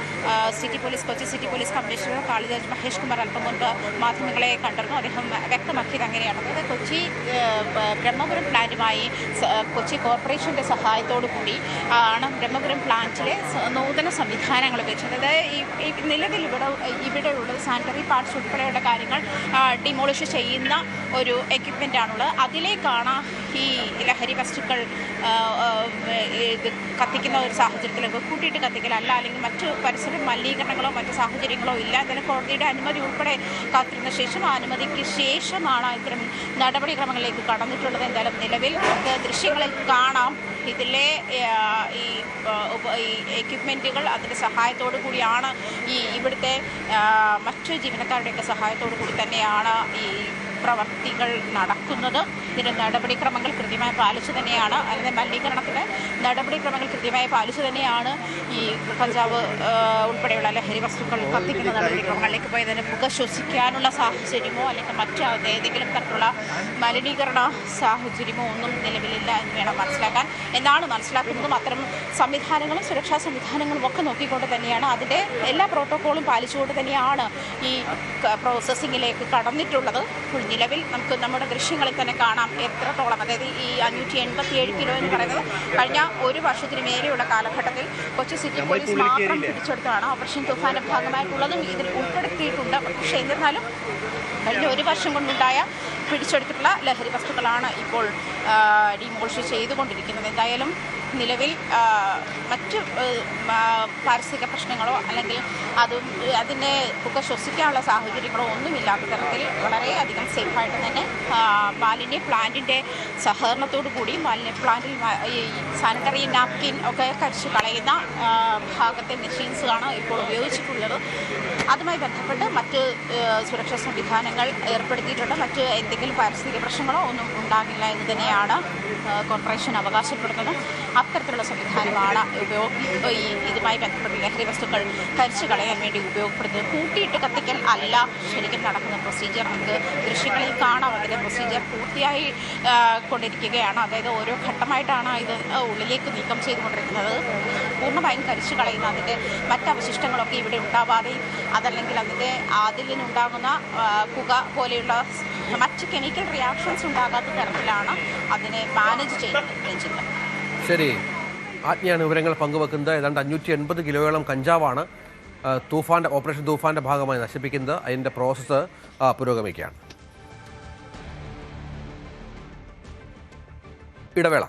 Kochi city police commissioner Kalidas Mahesh Kumar അല്പം മുൻപ് മാധ്യമങ്ങളെ കണ്ടിരുന്നു. അദ്ദേഹം വ്യക്തമാക്കിയത് അങ്ങനെയാണ്. അതായത് കൊച്ചി ബ്രഹ്മപുരം പ്ലാന്റുമായി കൊച്ചി കോർപ്പറേഷൻ്റെ സഹായത്തോടു കൂടി ആണ് ബ്രഹ്മപുരം പ്ലാന്റിലെ നൂതന സംവിധാനങ്ങൾ ഉപയോഗിച്ചത്. അതായത് നിലവിൽ ഇവിടെയുള്ള സാനിറ്ററി പാർട്സ് ഉൾപ്പെടെയുള്ള കാര്യങ്ങൾ ഡിമോളിഷ് ചെയ്യുന്ന ഒരു എക്യുപ്മെൻ്റ് ആണുള്ളത്. അതിലേക്കാണ് ഈ ലഹരി ലഹരി വസ്തുക്കൾ ഇത് കത്തിക്കുന്ന ഒരു സാഹചര്യത്തിലേക്ക് കൂട്ടിയിട്ട് കത്തിക്കലല്ല, അല്ലെങ്കിൽ മറ്റു പരിസര മലിനീകരണങ്ങളോ മറ്റു സാഹചര്യങ്ങളോ ഇല്ല. എന്തായാലും കോടതിയുടെ അനുമതി ഉൾപ്പെടെ കാത്തിരുന്ന ശേഷം ആ അനുമതിക്ക് ശേഷമാണ് ഇത്തരം നടപടിക്രമങ്ങളിലേക്ക് കടന്നിട്ടുള്ളത്. എന്തായാലും നിലവിൽ നമുക്ക് ദൃശ്യങ്ങളിൽ കാണാം ഇതിലെ ഈ എക്യുപ്മെൻറ്റുകൾ അതിൻ്റെ സഹായത്തോടു കൂടിയാണ് ഇവിടുത്തെ മറ്റു ജീവനക്കാരുടെയൊക്കെ സഹായത്തോടു കൂടി തന്നെയാണ് ഈ പ്രവർത്തികൾ നടക്കുന്നത്. ഇതിൻ്റെ നടപടിക്രമങ്ങൾ കൃത്യമായി പാലിച്ചു തന്നെയാണ്, അല്ലെങ്കിൽ മലിനീകരണത്തിൻ്റെ നടപടിക്രമങ്ങൾ കൃത്യമായി പാലിച്ചു തന്നെയാണ് ഈ കഞ്ചാവ് ഉൾപ്പെടെയുള്ള ലഹരി വസ്തുക്കൾ കത്തിക്കുന്ന നടപടിക്രമങ്ങളിലേക്ക് പോയതിന് പുക ശ്വസിക്കാനുള്ള സാഹചര്യമോ അല്ലെങ്കിൽ മറ്റ് ഏതെങ്കിലും തരത്തിലുള്ള മലിനീകരണ സാഹചര്യമോ ഒന്നും നിലവിലില്ല എന്ന് വേണം മനസ്സിലാക്കാൻ എന്നാണ് മനസ്സിലാക്കുന്നതും. അത്തരം സംവിധാനങ്ങളും സുരക്ഷാ സംവിധാനങ്ങളും ഒക്കെ നോക്കിക്കൊണ്ട് തന്നെയാണ്, അതിൻ്റെ എല്ലാ പ്രോട്ടോക്കോളും പാലിച്ചുകൊണ്ട് തന്നെയാണ് ഈ പ്രോസസ്സിങ്ങിലേക്ക് കടന്നിട്ടുള്ളത്. നിലവിൽ നമുക്ക് നമ്മുടെ ദൃശ്യങ്ങളിൽ തന്നെ കാണാം എത്രത്തോളം, അതായത് ഈ 587 കിലോ എന്ന് പറയുന്നത് കഴിഞ്ഞ ഒരു വർഷത്തിന് മേലെയുള്ള കാലഘട്ടത്തിൽ കൊച്ചി സിറ്റി പോലീസ് മാത്രം പിടിച്ചെടുത്തതാണ്. ഓപ്പറേഷൻ തുഫാന്റെ ഭാഗമായിട്ടുള്ളതും ഇതിൽ ഉൾപ്പെടുത്തിയിട്ടുണ്ട്. പക്ഷേ എന്നിരുന്നാലും കഴിഞ്ഞ ഒരു വർഷം കൊണ്ടുണ്ടായ പിടിച്ചെടുത്തിട്ടുള്ള ലഹരി വസ്തുക്കളാണ് ഇപ്പോൾ ഡിമോളിഷ് ചെയ്തുകൊണ്ടിരിക്കുന്നത്. എന്തായാലും നിലവിൽ മറ്റ് പാരിസ്ഥിതിക പ്രശ്നങ്ങളോ അല്ലെങ്കിൽ അതിനെ പുക ശ്വസിക്കാനുള്ള സാഹചര്യങ്ങളോ ഒന്നുമില്ലാത്ത തരത്തിൽ വളരെയധികം സേഫായിട്ട് തന്നെ മാലിന്യ പ്ലാന്റിൻ്റെ സഹകരണത്തോടു കൂടി മാലിന്യ പ്ലാന്റിൽ ഈ സാനിറ്ററി നാപ്കിൻ ഒക്കെ കരിച്ച് കളയുന്ന ഭാഗത്തെ മെഷീൻസാണ് ഇപ്പോൾ ഉപയോഗിച്ചിട്ടുള്ളത്. അതുമായി ബന്ധപ്പെട്ട് മറ്റ് സുരക്ഷാ സംവിധാനങ്ങൾ ഏർപ്പെടുത്തിയിട്ടുണ്ട്. മറ്റ് എന്തെങ്കിലും പാരിസ്ഥിതിക പ്രശ്നങ്ങളോ ഒന്നും ഉണ്ടാകില്ല എന്ന് തന്നെയാണ് കോർപ്പറേഷൻ അവകാശപ്പെടുന്നത്. അത്തരത്തിലുള്ള സംവിധാനമാണ് ഇതുമായി ബന്ധപ്പെട്ട് ലഹരി വസ്തുക്കൾ കരിച്ചു കളയാൻ വേണ്ടി ഉപയോഗപ്പെടുത്തുന്നത്. കൂട്ടിയിട്ട് കത്തിക്കൽ അല്ല ശരിക്കും നടക്കുന്ന പ്രൊസീജിയർ. നമുക്ക് ദൃശ്യങ്ങളിൽ കാണാം അതിൻ്റെ പ്രൊസീജിയർ പൂർത്തിയായി കൊണ്ടിരിക്കുകയാണ്. അതായത് ഓരോ ഘട്ടമായിട്ടാണ് ഇത് ഉള്ളിലേക്ക് നീക്കം ചെയ്തുകൊണ്ടിരിക്കുന്നത്. പൂർണ്ണമായും കരിച്ചു കളയുന്ന അതിൻ്റെ മറ്റവശിഷ്ടങ്ങളൊക്കെ ഇവിടെ ഉണ്ടാവാതെയും അതല്ലെങ്കിൽ അതിൽ നിന്നുണ്ടാകുന്ന പുക പോലെയുള്ള മറ്റ് കെമിക്കൽ റിയാക്ഷൻസ് ഉണ്ടാകാത്ത തരത്തിലാണ് അതിനെ മാനേജ് ചെയ്യുന്നത്. ശരി, ആജ്ഞയാണ് വിവരങ്ങൾ പങ്കുവെക്കുന്നത്. ഏതാണ്ട് 580 കിലോയോളം കഞ്ചാവാണ് ഓപ്പറേഷൻ തൂഫാന്റെ ഭാഗമായി നശിപ്പിക്കുന്നത്. അതിൻ്റെ പ്രോസസ്സ് പുരോഗമിക്കുകയാണ്. ഇടവേള.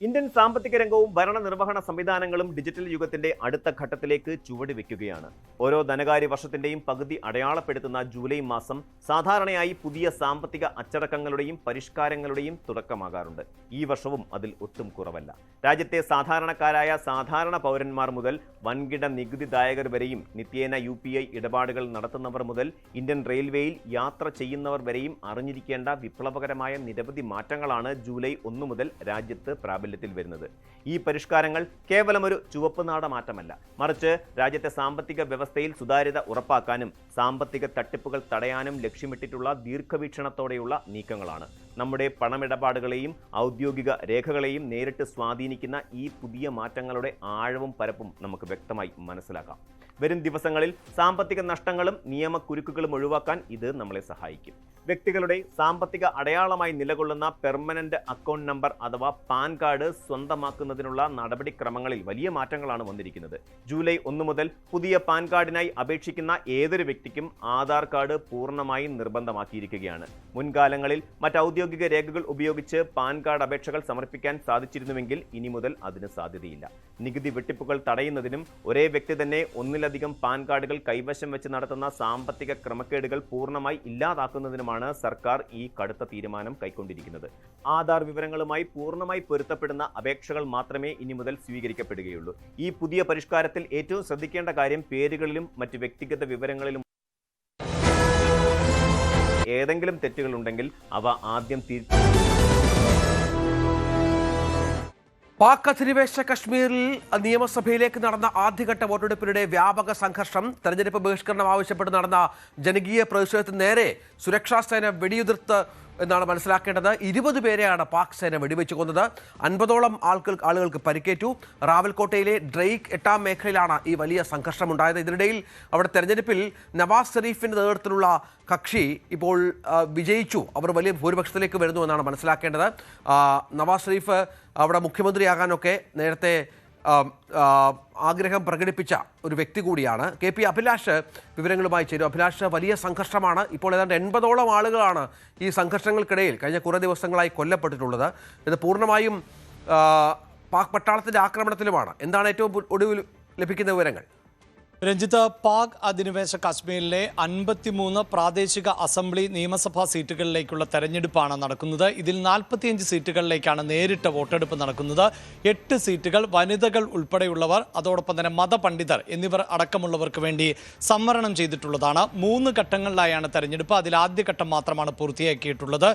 ഇന്ത്യൻ സാമ്പത്തിക രംഗവും ഭരണനിർവഹണ സംവിധാനങ്ങളും ഡിജിറ്റൽ യുഗത്തിന്റെ അടുത്ത ഘട്ടത്തിലേക്ക് ചുവടുവെക്കുകയാണ്. ഓരോ ധനകാര്യ വർഷത്തിന്റെയും പകുതി അടയാളപ്പെടുത്തുന്ന ജൂലൈ മാസം സാധാരണയായി പുതിയ സാമ്പത്തിക അച്ചടക്കങ്ങളുടെയും പരിഷ്കാരങ്ങളുടെയും തുടക്കമാകാറുണ്ട്. ഈ വർഷവും അതിൽ ഒട്ടും കുറവല്ല. രാജ്യത്തെ സാധാരണക്കാരായ സാധാരണ പൗരന്മാർ മുതൽ വൻകിട നികുതിദായകർ വരെയും നിത്യേന UPI ഇടപാടുകൾ നടത്തുന്നവർ മുതൽ ഇന്ത്യൻ റെയിൽവേയിൽ യാത്ര ചെയ്യുന്നവർ വരെയും അറിഞ്ഞിരിക്കേണ്ട വിപ്ലവകരമായ നിരവധി മാറ്റങ്ങളാണ് ജൂലൈ 1 മുതൽ രാജ്യത്ത് പ്രാബല്യത്തിൽ വരുന്നത്. ഈ പരിഷ്കാരങ്ങൾ കേവലം ഒരു ചുവപ്പ് നാട മാറ്റമല്ല, മറിച്ച് രാജ്യത്തെ സാമ്പത്തിക വ്യവസ്ഥയിൽ സുതാര്യത ഉറപ്പാക്കാനും സാമ്പത്തിക തട്ടിപ്പുകൾ തടയാനും ലക്ഷ്യമിട്ടിട്ടുള്ള ദീർഘവീക്ഷണത്തോടെയുള്ള നീക്കങ്ങളാണ്. നമ്മുടെ പണമിടപാടുകളെയും ഔദ്യോഗിക രേഖകളെയും നേരിട്ട് സ്വാധീനിക്കുന്ന ഈ പുതിയ മാറ്റങ്ങളുടെ ആഴവും പരപ്പും നമുക്ക് വ്യക്തമായി മനസ്സിലാക്കാം. വരും ദിവസങ്ങളിൽ സാമ്പത്തിക നഷ്ടങ്ങളും നിയമക്കുരുക്കുകളും ഒഴിവാക്കാൻ ഇത് നമ്മളെ സഹായിക്കും. വ്യക്തികളുടെ സാമ്പത്തിക അടയാളമായി നിലകൊള്ളുന്ന പെർമനന്റ് അക്കൗണ്ട് നമ്പർ അഥവാ പാൻ കാർഡ് സ്വന്തമാക്കുന്നതിനുള്ള നടപടിക്രമങ്ങളിൽ വലിയ മാറ്റങ്ങളാണ് വന്നിരിക്കുന്നത്. ജൂലൈ 1 മുതൽ പുതിയ പാൻ കാർഡിനായി അപേക്ഷിക്കുന്ന ഏതൊരു വ്യക്തിക്കും ആധാർ കാർഡ് പൂർണ്ണമായും നിർബന്ധമാക്കിയിരിക്കുകയാണ്. മുൻകാലങ്ങളിൽ മറ്റ് ഔദ്യോഗിക രേഖകൾ ഉപയോഗിച്ച് പാൻ കാർഡ് അപേക്ഷകൾ സമർപ്പിക്കാൻ സാധിച്ചിരുന്നുവെങ്കിൽ ഇനി മുതൽ അതിന് സാധ്യതയില്ല. നികുതി വെട്ടിപ്പുകൾ തടയുന്നതിനും ഒരേ വ്യക്തി തന്നെ ഒന്നിലധികം പാൻ കാർഡുകൾ കൈവശം വെച്ച് നടത്തുന്ന സാമ്പത്തിക ക്രമക്കേടുകൾ പൂർണ്ണമായി ഇല്ലാതാക്കുന്നതിനുമാണ് സർക്കാർ ഈ കടുത്ത തീരുമാനം കൈക്കൊണ്ടിരിക്കുന്നത്. ആധാർ വിവരങ്ങളുമായി പൂർണ്ണമായി പൊരുത്തപ്പെടുന്ന അപേക്ഷകൾ മാത്രമേ ഇനി മുതൽ സ്വീകരിക്കപ്പെടുകയുള്ളൂ. ഈ പുതിയ പരിഷ്കാരത്തിൽ ഏറ്റവും ശ്രദ്ധിക്കേണ്ട കാര്യം പേരുകളിലും മറ്റ് വ്യക്തിഗത വിവരങ്ങളിലും ഏതെങ്കിലും തെറ്റുകളുണ്ടെങ്കിൽ അവ ആദ്യം പാക് അധിനിവേശ കശ്മീരിൽ നിയമസഭയിലേക്ക് നടന്ന ആദ്യഘട്ട വോട്ടെടുപ്പിനിടെ വ്യാപക സംഘർഷം. തെരഞ്ഞെടുപ്പ് ബഹിഷ്കരണം ആവശ്യപ്പെട്ട് നടന്ന ജനകീയ പ്രതിഷേധത്തിന് നേരെ സുരക്ഷാ സേന വെടിയുതിർത്ത് എന്നാണ് മനസ്സിലാക്കേണ്ടത്. 20 പേരെയാണ് പാക് സേന വെടിവെച്ച് കൊന്നത്. 50ഓളം ആളുകൾക്ക് പരിക്കേറ്റു. റാവൽകോട്ടയിലെ ഡ്രേക്ക് 8ാം മേഖലയിലാണ് ഈ വലിയ സംഘർഷമുണ്ടായത്. ഇതിനിടയിൽ അവിടെ തെരഞ്ഞെടുപ്പിൽ നവാസ് ഷെരീഫിന്റെ നേതൃത്വത്തിലുള്ള കക്ഷി ഇപ്പോൾ വിജയിച്ചു. അവർ വലിയ ഭൂരിപക്ഷത്തിലേക്ക് വരുന്നു എന്നാണ് മനസ്സിലാക്കേണ്ടത്. നവാസ് ഷെരീഫ് അവിടെ മുഖ്യമന്ത്രിയാകാനൊക്കെ നേരത്തെ ആഗ്രഹം പ്രകടിപ്പിച്ച ഒരു വ്യക്തി കൂടിയാണ്. KP അഭിലാഷ് വിവരങ്ങളുമായി ചേരും. അഭിലാഷ്, വലിയ സംഘർഷമാണ്. ഇപ്പോൾ ഏതാണ്ട് 80ഓളം ആളുകളാണ് ഈ സംഘർഷങ്ങൾക്കിടയിൽ കഴിഞ്ഞ കുറേ ദിവസങ്ങളായി കൊല്ലപ്പെട്ടിട്ടുള്ളത്. ഇത് പൂർണ്ണമായും പാക് പട്ടാളത്തിൻ്റെ ആക്രമണത്തിലുമാണ്. എന്താണ് ഏറ്റവും ഒടുവിൽ ലഭിക്കുന്ന വിവരങ്ങൾ? രഞ്ജിത്ത്, പാക് അധിനിവേശ കാശ്മീരിലെ 53 പ്രാദേശിക അസംബ്ലി നിയമസഭാ സീറ്റുകളിലേക്കുള്ള തെരഞ്ഞെടുപ്പാണ് നടക്കുന്നത്. ഇതിൽ 45 സീറ്റുകളിലേക്കാണ് നേരിട്ട് വോട്ടെടുപ്പ് നടക്കുന്നത്. 8 സീറ്റുകൾ വനിതകൾ ഉൾപ്പെടെയുള്ളവർ, അതോടൊപ്പം തന്നെ മതപണ്ഡിതർ എന്നിവർ അടക്കമുള്ളവർക്ക് വേണ്ടി സംവരണം ചെയ്തിട്ടുള്ളതാണ്. 3 ഘട്ടങ്ങളിലായാണ് തെരഞ്ഞെടുപ്പ്. അതിൽ ആദ്യഘട്ടം മാത്രമാണ് പൂർത്തിയാക്കിയിട്ടുള്ളത്.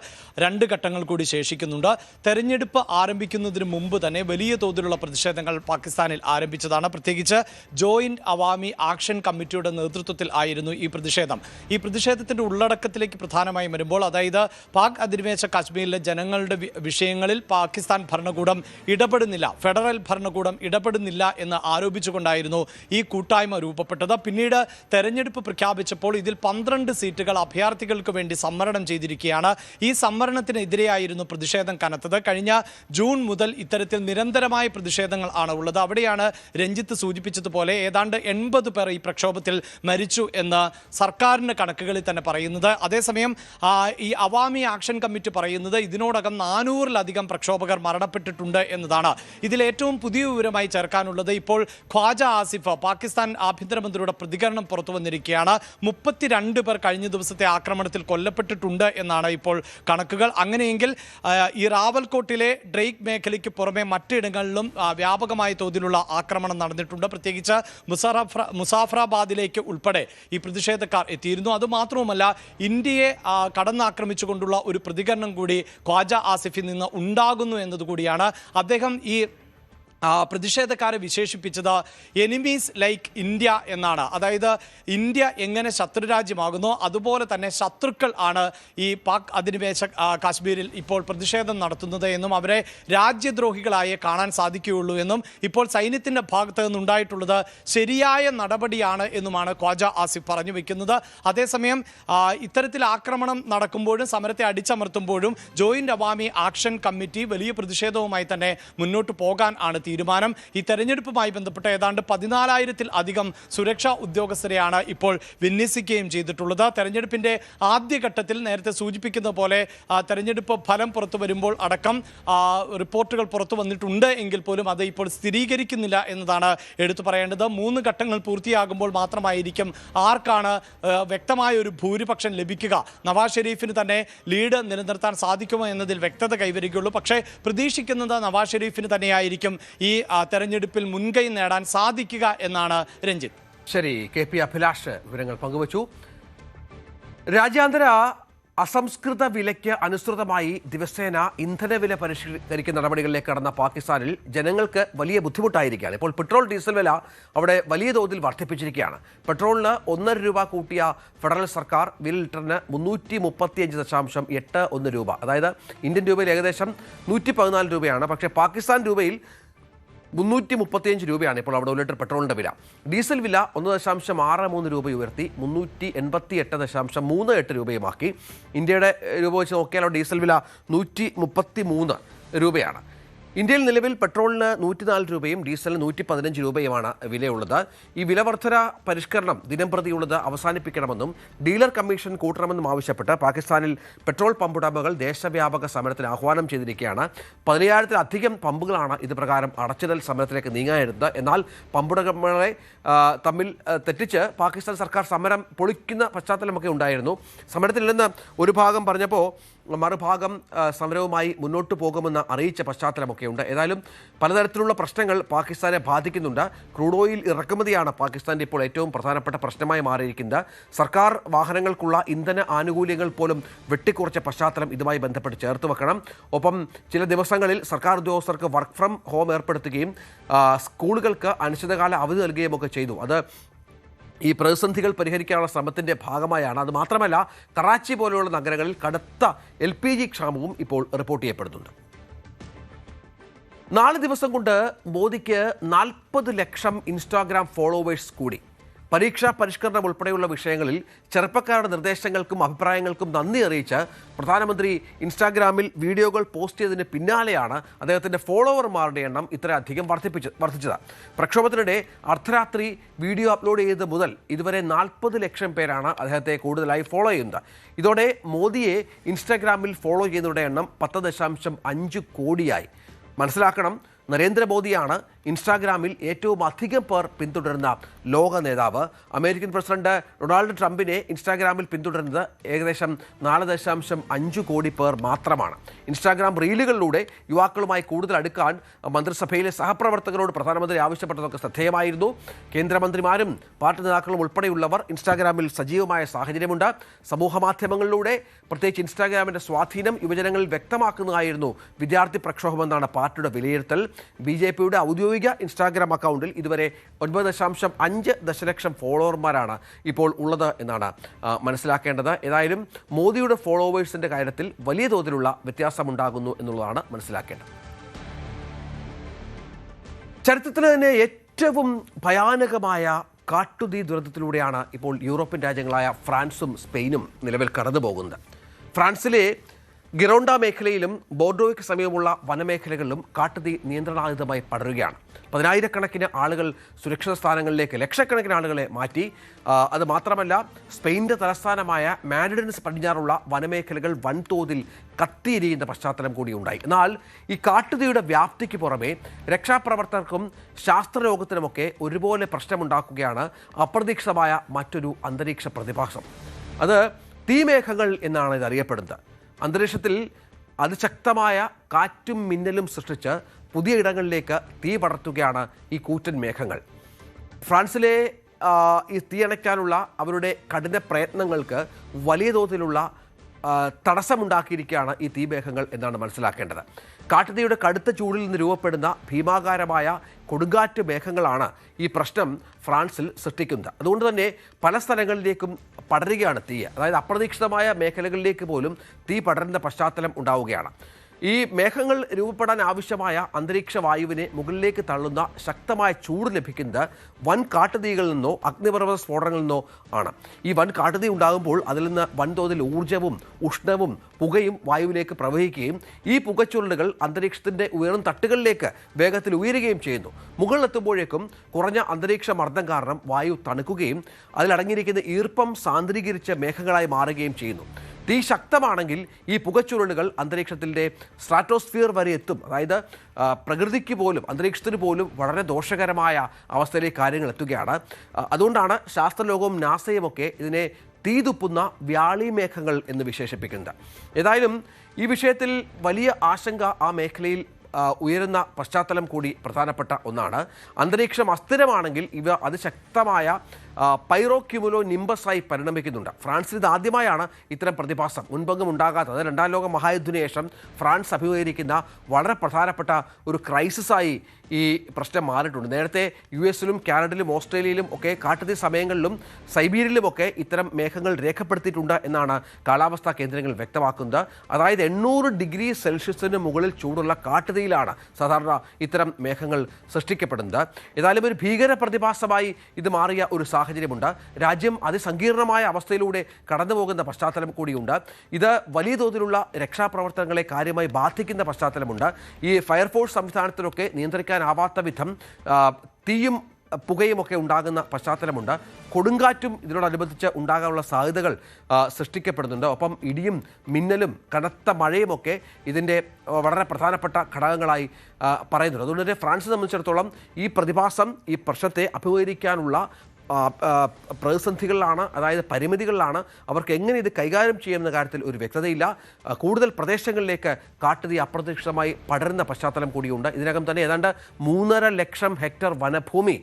2 ഘട്ടങ്ങൾ കൂടി ശേഷിക്കുന്നുണ്ട്. തെരഞ്ഞെടുപ്പ് ആരംഭിക്കുന്നതിന് മുമ്പ് തന്നെ വലിയ തോതിലുള്ള പ്രതിഷേധങ്ങൾ പാകിസ്ഥാനിൽ ആരംഭിച്ചതാണ്. പ്രത്യേകിച്ച് ജോയിന്റ് അവാമി ആക്ഷൻ കമ്മിറ്റിയുടെ നേതൃത്വത്തിൽ ആയിരുന്നു ഈ പ്രതിഷേധം. ഈ പ്രതിഷേധത്തിന്റെ ഉള്ളടക്കത്തിലേക്ക് പ്രധാനമായും വരുമ്പോൾ, അതായത് പാക് അധിനിവേശ കാശ്മീരിലെ ജനങ്ങളുടെ വിഷയങ്ങളിൽ പാകിസ്ഥാൻ ഭരണകൂടം ഇടപെടുന്നില്ല, ഫെഡറൽ ഭരണകൂടം ഇടപെടുന്നില്ല എന്ന് ആരോപിച്ചുകൊണ്ടായിരുന്നു ഈ കൂട്ടായ്മ രൂപപ്പെട്ടത്. പിന്നീട് തെരഞ്ഞെടുപ്പ് പ്രഖ്യാപിച്ചപ്പോൾ ഇതിൽ 12 സീറ്റുകൾ അഭയാർത്ഥികൾക്ക് വേണ്ടി സംവരണം ചെയ്തിരിക്കുകയാണ്. ഈ സംവരണത്തിനെതിരെയായിരുന്നു പ്രതിഷേധം കനത്തത്. കഴിഞ്ഞ ജൂൺ മുതൽ ഇത്തരത്തിൽ നിരന്തരമായ പ്രതിഷേധങ്ങൾ ആണ് ഉള്ളത്. അവിടെയാണ് രഞ്ജിത്ത് സൂചിപ്പിച്ചതുപോലെ ഏതാണ്ട് 80 പേർ ഈ പ്രക്ഷോഭത്തിൽ മരിച്ചു എന്ന് സർക്കാരിൻ്റെ കണക്കുകളിൽ തന്നെ പറയുന്നത്. അതേസമയം ഈ അവാമി ആക്ഷൻ കമ്മിറ്റി പറയുന്നത് ഇതിനോടകം 400-ലധികം പ്രക്ഷോഭകർ മരണപ്പെട്ടിട്ടുണ്ട് എന്നതാണ്. ഇതിൽ ഏറ്റവും പുതിയ വിവരമായി ചേർക്കാനുള്ളത്, ഇപ്പോൾ ഖ്വാജ ആസിഫ്, പാകിസ്ഥാൻ ആഭ്യന്തരമന്ത്രിയുടെ പ്രതികരണം പുറത്തു വന്നിരിക്കുകയാണ്. 32 പേർ കഴിഞ്ഞ ദിവസത്തെ ആക്രമണത്തിൽ കൊല്ലപ്പെട്ടിട്ടുണ്ട് എന്നാണ് ഇപ്പോൾ കണക്കുകൾ. അങ്ങനെയെങ്കിൽ ഈ റാവൽകോട്ടിലെ ഡ്രേക്ക് മേഖലയ്ക്ക് പുറമെ മറ്റിടങ്ങളിലും വ്യാപകമായ തോതിലുള്ള ആക്രമണം നടന്നിട്ടുണ്ട്. പ്രത്യേകിച്ച് മുസാഫറാബാദിലേക്ക് ഉൾപ്പെടെ ഈ പ്രതിഷേധക്കാർ എത്തിയിരുന്നു. അതുമാത്രവുമല്ല, ഇന്ത്യയെ കടന്നാക്രമിച്ചുകൊണ്ടുള്ള ഒരു പ്രതികരണം കൂടി ഖ്വാജ ആസിഫിൽ നിന്ന് ഉണ്ടാകുന്നു എന്നതുകൂടിയാണ്. അദ്ദേഹം ഈ പ്രതിഷേധക്കാരെ വിശേഷിപ്പിച്ചത് എനിമീസ് ലൈക്ക് ഇന്ത്യ എന്നാണ്. അതായത് ഇന്ത്യ എങ്ങനെ ശത്രുരാജ്യമാകുന്നോ അതുപോലെ തന്നെ ശത്രുക്കൾ ആണ് ഈ പാക് അധിനിവേശ കാശ്മീരിൽ ഇപ്പോൾ പ്രതിഷേധം നടത്തുന്നത് എന്നും അവരെ രാജ്യദ്രോഹികളായേ കാണാൻ സാധിക്കുകയുള്ളൂ എന്നും ഇപ്പോൾ സൈന്യത്തിൻ്റെ ഭാഗത്ത് നിന്നുണ്ടായിട്ടുള്ളത് ശരിയായ നടപടിയാണ് എന്നുമാണ് ഖ്വാജ ആസിഫ് പറഞ്ഞു വെക്കുന്നത്. അതേസമയം ഇത്തരത്തിൽ ആക്രമണം നടക്കുമ്പോഴും സമരത്തെ അടിച്ചമർത്തുമ്പോഴും ജോയിന്റ് അവാമി ആക്ഷൻ കമ്മിറ്റി വലിയ പ്രതിഷേധവുമായി തന്നെ മുന്നോട്ട് പോകാൻ ആണ് തീരുമാനം. ഈ തെരഞ്ഞെടുപ്പുമായി ബന്ധപ്പെട്ട ഏതാണ്ട് 14,000-ൽ-അധികം സുരക്ഷാ ഉദ്യോഗസ്ഥരെയാണ് ഇപ്പോൾ വിന്യസിക്കുകയും ചെയ്തിട്ടുള്ളത്. തെരഞ്ഞെടുപ്പിന്റെ ആദ്യഘട്ടത്തിൽ നേരത്തെ സൂചിപ്പിക്കുന്ന പോലെ തെരഞ്ഞെടുപ്പ് ഫലം പുറത്തു വരുമ്പോൾ അടക്കം റിപ്പോർട്ടുകൾ പുറത്തു വന്നിട്ടുണ്ട് എങ്കിൽ പോലും അത് ഇപ്പോൾ സ്ഥിരീകരിക്കുന്നില്ല എന്നതാണ് എടുത്തു പറയേണ്ടത്. 3 ഘട്ടങ്ങൾ പൂർത്തിയാകുമ്പോൾ മാത്രമായിരിക്കും ആർക്കാണ് വ്യക്തമായ ഒരു ഭൂരിപക്ഷം ലഭിക്കുക. നവാസ് ഷെരീഫിന് തന്നെ ലീഡ് നിലനിർത്താൻ സാധിക്കുമോ എന്നതിൽ വ്യക്തത കൈവരികയുള്ളൂ. പക്ഷേ പ്രതീക്ഷിക്കുന്നത് നവാസ് ഷെരീഫിന് തന്നെയായിരിക്കും ഈ തെരഞ്ഞെടുപ്പിൽ മുൻകൈ നേടാൻ സാധിക്കുക എന്നാണ് രഞ്ജിത്ത്. ശരി, KP അഭിലാഷ് വിവരങ്ങൾ പങ്കുവച്ചു. രാജ്യാന്തര അസംസ്കൃത വിലയ്ക്ക് അനുസൃതമായി ദിവസേന ഇന്ധനവില പരിഷ്കരിക്കുന്ന നടപടികളിലേക്ക് കടന്ന പാകിസ്ഥാനിൽ ജനങ്ങൾക്ക് വലിയ ബുദ്ധിമുട്ടായിരിക്കുകയാണ്. ഇപ്പോൾ പെട്രോൾ ഡീസൽ വില അവിടെ വലിയ തോതിൽ വർദ്ധിപ്പിച്ചിരിക്കുകയാണ്. പെട്രോളിന് 1.5 രൂപ കൂട്ടിയ ഫെഡറൽ സർക്കാർ വില ലിറ്ററിന് 335.81 രൂപ, അതായത് ഇന്ത്യൻ രൂപയിൽ ഏകദേശം 114 രൂപയാണ്. പക്ഷേ പാകിസ്ഥാൻ രൂപയിൽ 335 രൂപയാണ് ഇപ്പോൾ അവിടെ 1 ലിറ്റർ പെട്രോളിൻ്റെ വില. ഡീസൽ വില 1.63 രൂപ ഉയർത്തി 388.38 രൂപയുമാക്കി. ഇന്ത്യയുടെ രൂപ വെച്ച് നോക്കിയാൽ ഡീസൽ വില 133 രൂപയാണ്. ഇന്ത്യയിൽ നിലവിൽ പെട്രോളിന് 104 രൂപയും ഡീസലിന് 115 രൂപയുമാണ് വിലയുള്ളത്. ഈ വിലവർദ്ധന പരിഷ്കരണം ദിനംപ്രതിയുള്ളത് അവസാനിപ്പിക്കണമെന്നും ഡീലർ കമ്മീഷൻ കൂട്ടണമെന്നും ആവശ്യപ്പെട്ട് പാകിസ്ഥാനിൽ പെട്രോൾ പമ്പുടമകൾ ദേശവ്യാപക സമരത്തിന് ആഹ്വാനം ചെയ്തിരിക്കുകയാണ്. 15,000-ലധികം പമ്പുകളാണ് ഇത് പ്രകാരം അടച്ചിടൽ സമരത്തിലേക്ക് നീങ്ങാനിരുന്നത്. എന്നാൽ പമ്പുടമകളെ തമ്മിൽ തെറ്റിച്ച് പാകിസ്ഥാൻ സർക്കാർ സമരം പൊളിക്കുന്ന പശ്ചാത്തലമൊക്കെ ഉണ്ടായിരുന്നു. സമരത്തിൽ നിന്ന് ഒരു ഭാഗം പറഞ്ഞപ്പോൾ മറുഭാഗം സമരവുമായി മുന്നോട്ട് പോകുമെന്ന് അറിയിച്ച പശ്ചാത്തലമൊക്കെയുണ്ട്. ഏതായാലും പലതരത്തിലുള്ള പ്രശ്നങ്ങൾ പാകിസ്ഥാനെ ബാധിക്കുന്നുണ്ട്. ക്രൂഡ് ഓയിൽ ഇറക്കുമതിയാണ് പാകിസ്ഥാൻ്റെ ഇപ്പോൾ ഏറ്റവും പ്രധാനപ്പെട്ട പ്രശ്നമായി മാറിയിരിക്കുന്നത്. സർക്കാർ വാഹനങ്ങൾക്കുള്ള ഇന്ധന ആനുകൂല്യങ്ങൾ പോലും വെട്ടിക്കുറച്ച പശ്ചാത്തലം ഇതുമായി ബന്ധപ്പെട്ട് ചേർത്ത് വെക്കണം. ഒപ്പം ചില ദിവസങ്ങളിൽ സർക്കാർ ഉദ്യോഗസ്ഥർക്ക് വർക്ക് ഫ്രം ഹോം ഏർപ്പെടുത്തുകയും സ്കൂളുകൾക്ക് അനിശ്ചിതകാല അവധി നൽകുകയും ഒക്കെ ചെയ്തു. അത് ഈ പ്രതിസന്ധികൾ പരിഹരിക്കാനുള്ള ശ്രമത്തിൻ്റെ ഭാഗമായാണ്. അത് മാത്രമല്ല, കറാച്ചി പോലെയുള്ള നഗരങ്ങളിൽ കടുത്ത LPG ക്ഷാമവും ഇപ്പോൾ റിപ്പോർട്ട് ചെയ്യപ്പെടുന്നുണ്ട്. 4 ദിവസം കൊണ്ട് മോദിക്ക് 40 ലക്ഷം ഇൻസ്റ്റാഗ്രാം ഫോളോവേഴ്സ് കൂടി. പരീക്ഷാ പരിഷ്കരണം ഉൾപ്പെടെയുള്ള വിഷയങ്ങളിൽ ചെറുപ്പക്കാരുടെ നിർദ്ദേശങ്ങൾക്കും അഭിപ്രായങ്ങൾക്കും നന്ദി അറിയിച്ച് പ്രധാനമന്ത്രി ഇൻസ്റ്റാഗ്രാമിൽ വീഡിയോകൾ പോസ്റ്റ് ചെയ്തതിന് പിന്നാലെയാണ് അദ്ദേഹത്തിൻ്റെ ഫോളോവർമാരുടെ എണ്ണം ഇത്രയധികം വർദ്ധിച്ചത്. പ്രക്ഷോഭത്തിനിടെ അർദ്ധരാത്രി വീഡിയോ അപ്ലോഡ് ചെയ്തത് മുതൽ ഇതുവരെ 40 ലക്ഷം പേരാണ് അദ്ദേഹത്തെ കൂടുതലായി ഫോളോ ചെയ്യുന്നത്. ഇതോടെ മോദിയെ ഇൻസ്റ്റാഗ്രാമിൽ ഫോളോ ചെയ്യുന്നവരുടെ എണ്ണം 10.5 കോടിയായി. മനസ്സിലാക്കണം, നരേന്ദ്രമോദിയാണ് ഇൻസ്റ്റാഗ്രാമിൽ ഏറ്റവും അധികം പേർ പിന്തുടരുന്ന ലോക നേതാവ്. അമേരിക്കൻ പ്രസിഡന്റ് ഡൊണാൾഡ് ട്രംപിനെ ഇൻസ്റ്റാഗ്രാമിൽ പിന്തുടരുന്നത് ഏകദേശം 4.5 കോടി പേർ മാത്രമാണ്. ഇൻസ്റ്റാഗ്രാം റീലുകളിലൂടെ യുവാക്കളുമായി കൂടുതൽ അടുക്കാൻ മന്ത്രിസഭയിലെ സഹപ്രവർത്തകരോട് പ്രധാനമന്ത്രി ആവശ്യപ്പെട്ടതൊക്കെ ശ്രദ്ധേയമായിരുന്നു. കേന്ദ്രമന്ത്രിമാരും പാർട്ടി നേതാക്കളും ഉൾപ്പെടെയുള്ളവർ ഇൻസ്റ്റാഗ്രാമിൽ സജീവമായ സാഹചര്യമുണ്ട്. സമൂഹ മാധ്യമങ്ങളിലൂടെ പ്രത്യേകിച്ച് ഇൻസ്റ്റാഗ്രാമിൻ്റെ സ്വാധീനം യുവജനങ്ങളിൽ വ്യക്തമാക്കുന്നതായിരുന്നു വിദ്യാർത്ഥി പ്രക്ഷോഭമെന്നാണ് പാർട്ടിയുടെ വിലയിരുത്തൽ. BJPയുടെ ഔദ്യോഗിക ഇൻസ്റ്റാഗ്രാം അക്കൗണ്ടിൽ ഇതുവരെ 9.5 ദശലക്ഷം ഫോളോവർമാരാണ് ഇപ്പോൾ ഉള്ളത് എന്നാണ് മനസ്സിലാക്കേണ്ടത്. ഏതായാലും മോദിയുടെ ഫോളോവേഴ്സിൻ്റെ കാര്യത്തിൽ വലിയ തോതിലുള്ള വ്യത്യാസമുണ്ടാകുന്നു എന്നുള്ളതാണ് മനസ്സിലാക്കേണ്ടത്. ചരിത്രത്തിൽ തന്നെ ഏറ്റവും ഭയാനകമായ കാട്ടുതീ ദുരന്തത്തിലൂടെയാണ് ഇപ്പോൾ യൂറോപ്യൻ രാജ്യങ്ങളായ ഫ്രാൻസും സ്പെയിനും നിലവിൽ കടന്നുപോകുന്നത്. ഫ്രാൻസിലെ ഗിറോണ്ട മേഖലയിലും ബോർഡോയ്ക്ക് സമീപമുള്ള വനമേഖലകളിലും കാട്ടുതീ നിയന്ത്രണാതീതമായി പടരുകയാണ്. 10,000-കണക്കിന് ആളുകൾ സുരക്ഷിത സ്ഥാനങ്ങളിലേക്ക്, ലക്ഷക്കണക്കിന് ആളുകളെ മാറ്റി. അത് മാത്രമല്ല, സ്പെയിൻ്റെ തലസ്ഥാനമായ മാഡ്രിഡിന് പടിഞ്ഞാറുള്ള വനമേഖലകൾ വൻതോതിൽ കത്തിയെരിയുന്ന പശ്ചാത്തലം കൂടി ഉണ്ടായി. എന്നാൽ ഈ കാട്ടുതീയുടെ വ്യാപ്തിക്ക് പുറമെ രക്ഷാപ്രവർത്തകർക്കും ശാസ്ത്രലോകത്തിനുമൊക്കെ ഒരുപോലെ പ്രശ്നമുണ്ടാക്കുകയാണ് അപ്രതീക്ഷിതമായ മറ്റൊരു അന്തരീക്ഷ പ്രതിഭാസം. അത് തീമേഘങ്ങൾ എന്നാണ് ഇതറിയപ്പെടുന്നത്. അന്തരീക്ഷത്തിൽ അതിശക്തമായ കാറ്റും മിന്നലും സൃഷ്ടിച്ച് പുതിയ ഇടങ്ങളിലേക്ക് തീ പടർത്തുകയാണ് ഈ കൂറ്റൻ മേഘങ്ങൾ. ഫ്രാൻസിലെ ഈ തീയണയ്ക്കാനുള്ള അവരുടെ കഠിന പ്രയത്നങ്ങൾക്ക് വലിയ തോതിലുള്ള തടസ്സമുണ്ടാക്കിയിരിക്കുകയാണ് ഈ തീമേഘങ്ങൾ എന്നാണ് മനസ്സിലാക്കേണ്ടത്. കാട്ടുതീയുടെ കടുത്ത ചൂടിൽ നിന്ന് രൂപപ്പെടുന്ന ഭീമാകാരമായ കൊടുങ്കാറ്റ് മേഘങ്ങളാണ് ഈ പ്രശ്നം ഫ്രാൻസിൽ സൃഷ്ടിക്കുന്നത്. അതുകൊണ്ട് തന്നെ പല സ്ഥലങ്ങളിലേക്കും പടരുകയാണ് തീ. അതായത് അപ്രതീക്ഷിതമായ മേഖലകളിലേക്ക് പോലും തീ പടരുന്ന പശ്ചാത്തലം ഉണ്ടാവുകയാണ്. ഈ മേഘങ്ങൾ രൂപപ്പെടാൻ ആവശ്യമായ അന്തരീക്ഷ വായുവിനെ മുകളിലേക്ക് തള്ളുന്ന ശക്തമായ ചൂട് ലഭിക്കുന്നത് വൻ കാട്ടുതീകളിൽ നിന്നോ അഗ്നിപർവ്വത സ്ഫോടനങ്ങളിൽ നിന്നോ ആണ്. ഈ വൻ കാട്ടുതീ ഉണ്ടാകുമ്പോൾ അതിൽ നിന്ന് വൻതോതിൽ ഊർജ്ജവും ഉഷ്ണവും പുകയും വായുവിലേക്ക് പ്രവഹിക്കുകയും ഈ പുകച്ചുരുളുകൾ അന്തരീക്ഷത്തിൻ്റെ ഉയർന്ന തട്ടുകളിലേക്ക് വേഗത്തിൽ ഉയരുകയും ചെയ്യുന്നു. മുകളിലെത്തുമ്പോഴേക്കും കുറഞ്ഞ അന്തരീക്ഷ മർദ്ദം കാരണം വായു തണുക്കുകയും അതിലടങ്ങിയിരിക്കുന്ന ഈർപ്പം സാന്ദ്രീകരിച്ച മേഘങ്ങളായി മാറുകയും ചെയ്യുന്നു. തീ ശക്തമാണെങ്കിൽ ഈ പുകച്ചുരുളുകൾ അന്തരീക്ഷത്തിൻ്റെ സ്ട്രാറ്റോസ്ഫിയർ വരെ എത്തും. അതായത് പ്രകൃതിക്ക് പോലും അന്തരീക്ഷത്തിന് പോലും വളരെ ദോഷകരമായ അവസ്ഥയിലേക്ക് കാര്യങ്ങൾ എത്തുകയാണ്. അതുകൊണ്ടാണ് ശാസ്ത്രലോകവും നാസയുമൊക്കെ ഇതിനെ തീതുപ്പുന്ന വ്യാളി മേഘങ്ങൾ എന്ന് വിശേഷിപ്പിക്കുന്നത്. ഏതായാലും ഈ വിഷയത്തിൽ വലിയ ആശങ്ക ആ മേഖലയിൽ ഉയരുന്ന പശ്ചാത്തലം കൂടി പ്രധാനപ്പെട്ട ഒന്നാണ്. അന്തരീക്ഷം അസ്ഥിരമാണെങ്കിൽ ഇവ അതിശക്തമായ പൈറോക്യുമുലോ നിംബസായി പരിണമിക്കുന്നുണ്ട്. ഫ്രാൻസിൽ ഇത് ആദ്യമായാണ് ഇത്തരം പ്രതിഭാസം. മുൻപെങ്ങും ഉണ്ടാകാത്തത്. 2ാം ലോക മഹായുദ്ധത്തിന് ശേഷം ഫ്രാൻസ് അഭിമുഖീകരിക്കുന്ന വളരെ പ്രധാനപ്പെട്ട ഒരു ക്രൈസിസായി ഈ പ്രശ്നം മാറിയിട്ടുണ്ട്. നേരത്തെ US-ലും കാനഡയിലും ഓസ്ട്രേലിയയിലും ഒക്കെ കാട്ടുതീ സമയങ്ങളിലും സൈബീരിയയിലുമൊക്കെ ഇത്തരം മേഘങ്ങൾ രേഖപ്പെടുത്തിയിട്ടുണ്ട് എന്നാണ് കാലാവസ്ഥാ കേന്ദ്രങ്ങൾ വ്യക്തമാക്കുന്നത്. അതായത് 800 ഡിഗ്രി സെൽഷ്യസിന് മുകളിൽ ചൂടുള്ള കാട്ടുതീയിലാണ് സാധാരണ ഇത്തരം മേഘങ്ങൾ സൃഷ്ടിക്കപ്പെടുന്നത്. ഏതായാലും ഒരു ഭീകര പ്രതിഭാസമായി ഇത് മാറിയ ഒരു സാഹചര്യമുണ്ട്. രാജ്യം അതിസങ്കീർണമായ അവസ്ഥയിലൂടെ കടന്നു പോകുന്ന പശ്ചാത്തലം കൂടിയുണ്ട്. ഇത് വലിയ തോതിലുള്ള രക്ഷാപ്രവർത്തനങ്ങളെ കാര്യമായി ബാധിക്കുന്ന പശ്ചാത്തലമുണ്ട്. ഈ ഫയർഫോഴ്സ് സംവിധാനത്തിലൊക്കെ നിയന്ത്രിക്കാനാവാത്ത വിധം തീയും പുകയുമൊക്കെ ഉണ്ടാകുന്ന പശ്ചാത്തലമുണ്ട്. കൊടുങ്കാറ്റും ഇതിനോടനുബന്ധിച്ച് ഉണ്ടാകാനുള്ള സാധ്യതകൾ സൃഷ്ടിക്കപ്പെടുന്നുണ്ട്. ഒപ്പം ഇടിയും മിന്നലും കനത്ത മഴയുമൊക്കെ ഇതിൻ്റെ വളരെ പ്രധാനപ്പെട്ട ഘടകങ്ങളായി പറയുന്നുണ്ട്. അതുകൊണ്ട് തന്നെ ഫ്രാൻസിനെ സംബന്ധിച്ചിടത്തോളം ഈ പ്രതിഭാസം, ഈ പ്രശ്നത്തെ അഭിമുഖീകരിക്കാനുള്ള പ്രതിസന്ധികളിലാണ്, അതായത് പരിമിതികളിലാണ്. അവർക്ക് എങ്ങനെ ഇത് കൈകാര്യം ചെയ്യുമെന്ന കാര്യത്തിൽ ഒരു വ്യക്തതയില്ല. കൂടുതൽ പ്രദേശങ്ങളിലേക്ക് കാട്ടുതീ അപ്രതീക്ഷിതമായി പടരുന്ന പശ്ചാത്തലം കൂടിയുണ്ട്. ഇതിനകം തന്നെ ഏതാണ്ട് 3.5 ലക്ഷം ഹെക്ടർ വനഭൂമി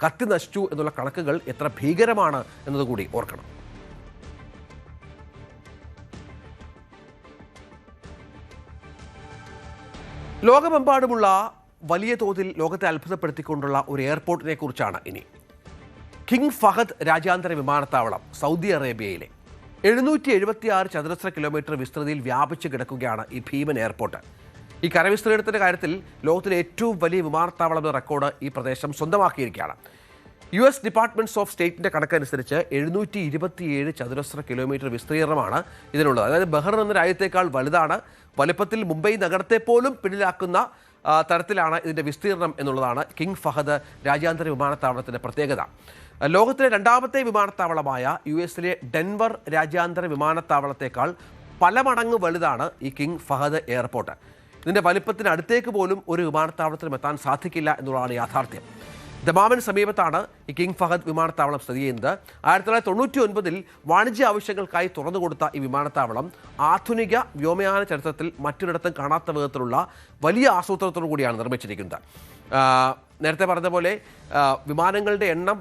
കത്തി നശിച്ചു എന്നുള്ള കണക്കുകൾ എത്ര ഭീകരമാണ് എന്നതുകൂടി ഓർക്കണം. ലോകമെമ്പാടുമുള്ള വലിയ തോതിൽ ലോകത്തെ അത്ഭുതപ്പെടുത്തിക്കൊണ്ടുള്ള ഒരു എയർപോർട്ടിനെ കുറിച്ചാണ് ഇനി. കിങ് ഫഹദ് രാജ്യാന്തര വിമാനത്താവളം സൗദി അറേബ്യയിലെ 776 ചതുരശ്ര കിലോമീറ്റർ വിസ്തൃതിയിൽ വ്യാപിച്ചു കിടക്കുകയാണ് ഈ ഭീമൻ എയർപോർട്ട്. ഈ കരവിസ്തീർണത്തിൻ്റെ കാര്യത്തിൽ ലോകത്തിലെ ഏറ്റവും വലിയ വിമാനത്താവളം എന്ന റെക്കോർഡ് ഈ പ്രദേശം സ്വന്തമാക്കിയിരിക്കുകയാണ്. US ഡിപ്പാർട്ട്മെൻറ്റ്സ് ഓഫ് സ്റ്റേറ്റിൻ്റെ കണക്കനുസരിച്ച് 727 ചതുരശ്ര കിലോമീറ്റർ വിസ്തീർണമാണ് ഇതിനുള്ളത്. അതായത് ബഹ്റൈൻ എന്ന രാജ്യത്തേക്കാൾ വലുതാണ്. വലിപ്പത്തിൽ മുംബൈ നഗരത്തെ പോലും പിന്നിലാക്കുന്ന തരത്തിലാണ് ഇതിൻ്റെ വിസ്തീർണം എന്നുള്ളതാണ് കിങ് ഫഹദ് രാജ്യാന്തര വിമാനത്താവളത്തിൻ്റെ പ്രത്യേകത. ലോകത്തിലെ രണ്ടാമത്തെ വിമാനത്താവളമായ US-ലെ ഡെൻവർ രാജ്യാന്തര വിമാനത്താവളത്തേക്കാൾ പല മടങ്ങ് വലുതാണ് ഈ കിങ് ഫഹദ് എയർപോർട്ട്. ഇതിൻ്റെ വലിപ്പത്തിന് അടുത്തേക്ക് പോലും ഒരു വിമാനത്താവളത്തിലും എത്താൻ സാധിക്കില്ല എന്നുള്ളതാണ് യാഥാർത്ഥ്യം. ദമാമിന് സമീപത്താണ് ഈ കിങ് ഫഹദ് വിമാനത്താവളം സ്ഥിതി ചെയ്യുന്നത്. 1999 വാണിജ്യ ആവശ്യങ്ങൾക്കായി തുറന്നുകൊടുത്ത ഈ വിമാനത്താവളം ആധുനിക വ്യോമയാന ചരിത്രത്തിൽ മറ്റൊരിടത്തും കാണാത്ത വിധത്തിലുള്ള വലിയ ആസൂത്രണത്തോടു കൂടിയാണ് നിർമ്മിച്ചിരിക്കുന്നത്. നേരത്തെ പറഞ്ഞ പോലെ വിമാനങ്ങളുടെ എണ്ണം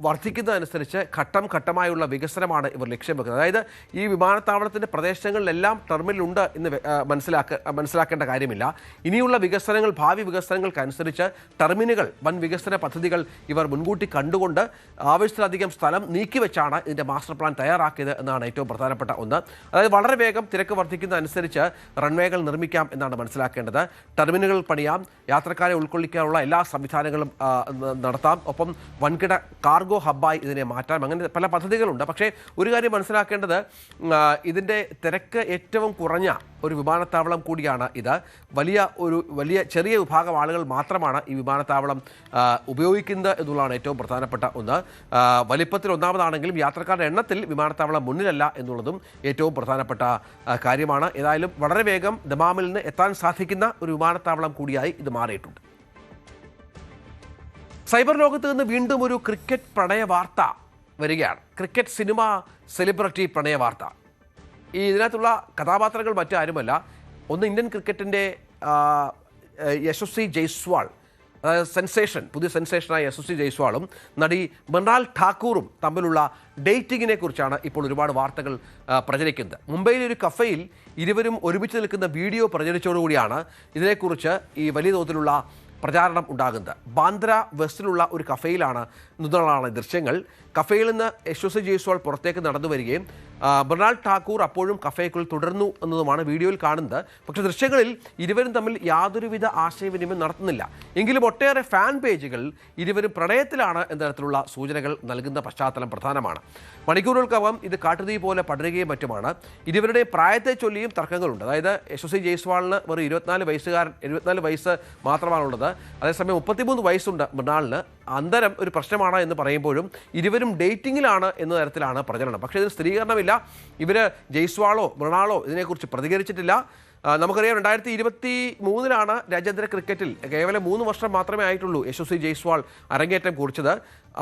വർദ്ധിക്കുന്നതനുസരിച്ച് ഘട്ടം ഘട്ടമായുള്ള വികസനമാണ് ഇവർ ലക്ഷ്യം വെക്കുന്നത്. അതായത് ഈ വിമാനത്താവളത്തിൻ്റെ പ്രദേശങ്ങളിലെല്ലാം ടെർമിനലുണ്ട് എന്ന് മനസ്സിലാക്കേണ്ട കാര്യമില്ല. ഇനിയുള്ള വികസനങ്ങൾ, ഭാവി വികസനങ്ങൾക്കനുസരിച്ച് ടെർമിനുകൾ, വൻ വികസന പദ്ധതികൾ ഇവർ മുൻകൂട്ടി കണ്ടുകൊണ്ട് ആവശ്യത്തിലധികം സ്ഥലം നീക്കിവെച്ചാണ് ഇതിൻ്റെ മാസ്റ്റർ പ്ലാൻ തയ്യാറാക്കിയത് എന്നാണ് ഏറ്റവും പ്രധാനപ്പെട്ട ഒന്ന്. അതായത് വളരെ വേഗം തിരക്ക് വർദ്ധിക്കുന്നതനുസരിച്ച് റൺവേകൾ നിർമ്മിക്കാം എന്നാണ് മനസ്സിലാക്കേണ്ടത്. ടെർമിനുകൾ പണിയാം, യാത്രക്കാരെ ഉൾക്കൊള്ളിക്കാനുള്ള എല്ലാ സംവിധാനങ്ങളും നടത്താം, ഒപ്പം വൻകിട കാർഗോ ഹബ്ബായി ഇതിനെ മാറ്റാം. അങ്ങനെ പല പദ്ധതികളുണ്ട്. പക്ഷേ ഒരു കാര്യം മനസ്സിലാക്കേണ്ടത്, ഇതിൻ്റെ തിരക്ക് ഏറ്റവും കുറഞ്ഞ ഒരു വിമാനത്താവളം കൂടിയാണ് ഇത്. വലിയ ചെറിയ വിഭാഗം ആളുകൾ മാത്രമാണ് ഈ വിമാനത്താവളം ഉപയോഗിക്കുന്നത് എന്നുള്ളതാണ് ഏറ്റവും പ്രധാനപ്പെട്ട ഒന്ന്. വലിപ്പത്തിൽ ഒന്നാമതാണെങ്കിലും യാത്രക്കാരുടെ എണ്ണത്തിൽ വിമാനത്താവളം മുന്നിലല്ല എന്നുള്ളതും ഏറ്റവും പ്രധാനപ്പെട്ട കാര്യമാണ്. ഏതായാലും വളരെ വേഗം ദമാമിൽ നിന്ന് എത്താൻ സാധിക്കുന്ന ഒരു വിമാനത്താവളം കൂടിയായി ഇത് മാറിയിട്ടുണ്ട്. സൈബർ ലോകത്ത് നിന്ന് വീണ്ടും ഒരു ക്രിക്കറ്റ് പ്രണയ വാർത്ത വരികയാണ്. ക്രിക്കറ്റ് സിനിമ സെലിബ്രിറ്റി പ്രണയ വാർത്ത. ഇതിനകത്തുള്ള കഥാപാത്രങ്ങൾ മറ്റാരുമല്ല, ഒന്ന് ഇന്ത്യൻ ക്രിക്കറ്റിൻ്റെ യശസ്വി ജയ്സ്വാൾ, സെൻസേഷൻ, പുതിയ സെൻസേഷനായ യശസ്വി ജയ്സ്വാളും നടി മൃണാൽ ഠാക്കൂറും തമ്മിലുള്ള ഡേറ്റിങ്ങിനെ കുറിച്ചാണ് ഇപ്പോൾ ഒരുപാട് വാർത്തകൾ പ്രചരിക്കുന്നത്. മുംബൈയിലെ ഒരു കഫേയിൽ ഇരുവരും ഒരുമിച്ച് നിൽക്കുന്ന വീഡിയോ പ്രചരിച്ചതോടുകൂടിയാണ് ഇതിനെക്കുറിച്ച് ഈ വലിയ തോതിലുള്ള പ്രചാരണം ഉണ്ടാകുന്നത്. ബാന്ദ്ര വെസ്റ്റിലുള്ള ഒരു കഫേയിലാണ് നിന്നുള്ളതാണ് ദൃശ്യങ്ങൾ. കഫേയിൽ നിന്ന് യശസ്വി ജയ്സ്വാൾ പുറത്തേക്ക് നടന്നു വരികയും മൃണാൽ ഠാക്കൂർ അപ്പോഴും കഫേക്കുള്ളിൽ തുടർന്നു എന്നതുമാണ് വീഡിയോയിൽ കാണുന്നത്. പക്ഷേ ദൃശ്യങ്ങളിൽ ഇരുവരും തമ്മിൽ യാതൊരുവിധ ആശയവിനിമയം നടത്തുന്നില്ല. എങ്കിലും ഒട്ടേറെ ഫാൻ പേജുകൾ ഇരുവരും പ്രണയത്തിലാണ് എന്ന തരത്തിലുള്ള സൂചനകൾ നൽകുന്ന പശ്ചാത്തലം പ്രധാനമാണ്. മണിക്കൂറുകൾക്കകം ഇത് കാട്ടുതീ പോലെ പടരുകയും മറ്റുമാണ്. ഇരുവരുടെ പ്രായത്തെ ചൊല്ലിയും തർക്കങ്ങളുണ്ട്. അതായത് യശസ്വി ജയ്സ്വാളിന് വെറും 74 വയസ്സ് മാത്രമാണുള്ളത്. അതേസമയം 33 വയസ്സുണ്ട് മൃണാളിന്. അന്തരം ഒരു പ്രശ്നമാണ് എന്ന് പറയുമ്പോഴും ഇരുവരും ഡേറ്റിങ്ങിലാണ് എന്ന തരത്തിലാണ് പ്രചരണം. പക്ഷേ ഇതിന് സ്ഥിരീകരണമില്ല. ഇവർ ജയ്സ്വാളോ മൃണാളോ ഇതിനെക്കുറിച്ച് പ്രതികരിച്ചിട്ടില്ല. നമുക്കറിയാം 2023 രാജ്യാന്തര ക്രിക്കറ്റിൽ കേവലം 3 വർഷം മാത്രമേ ആയിട്ടുള്ളൂ യശസ്വി ജയ്സ്വാൾ അരങ്ങേറ്റം കുറിച്ചത്.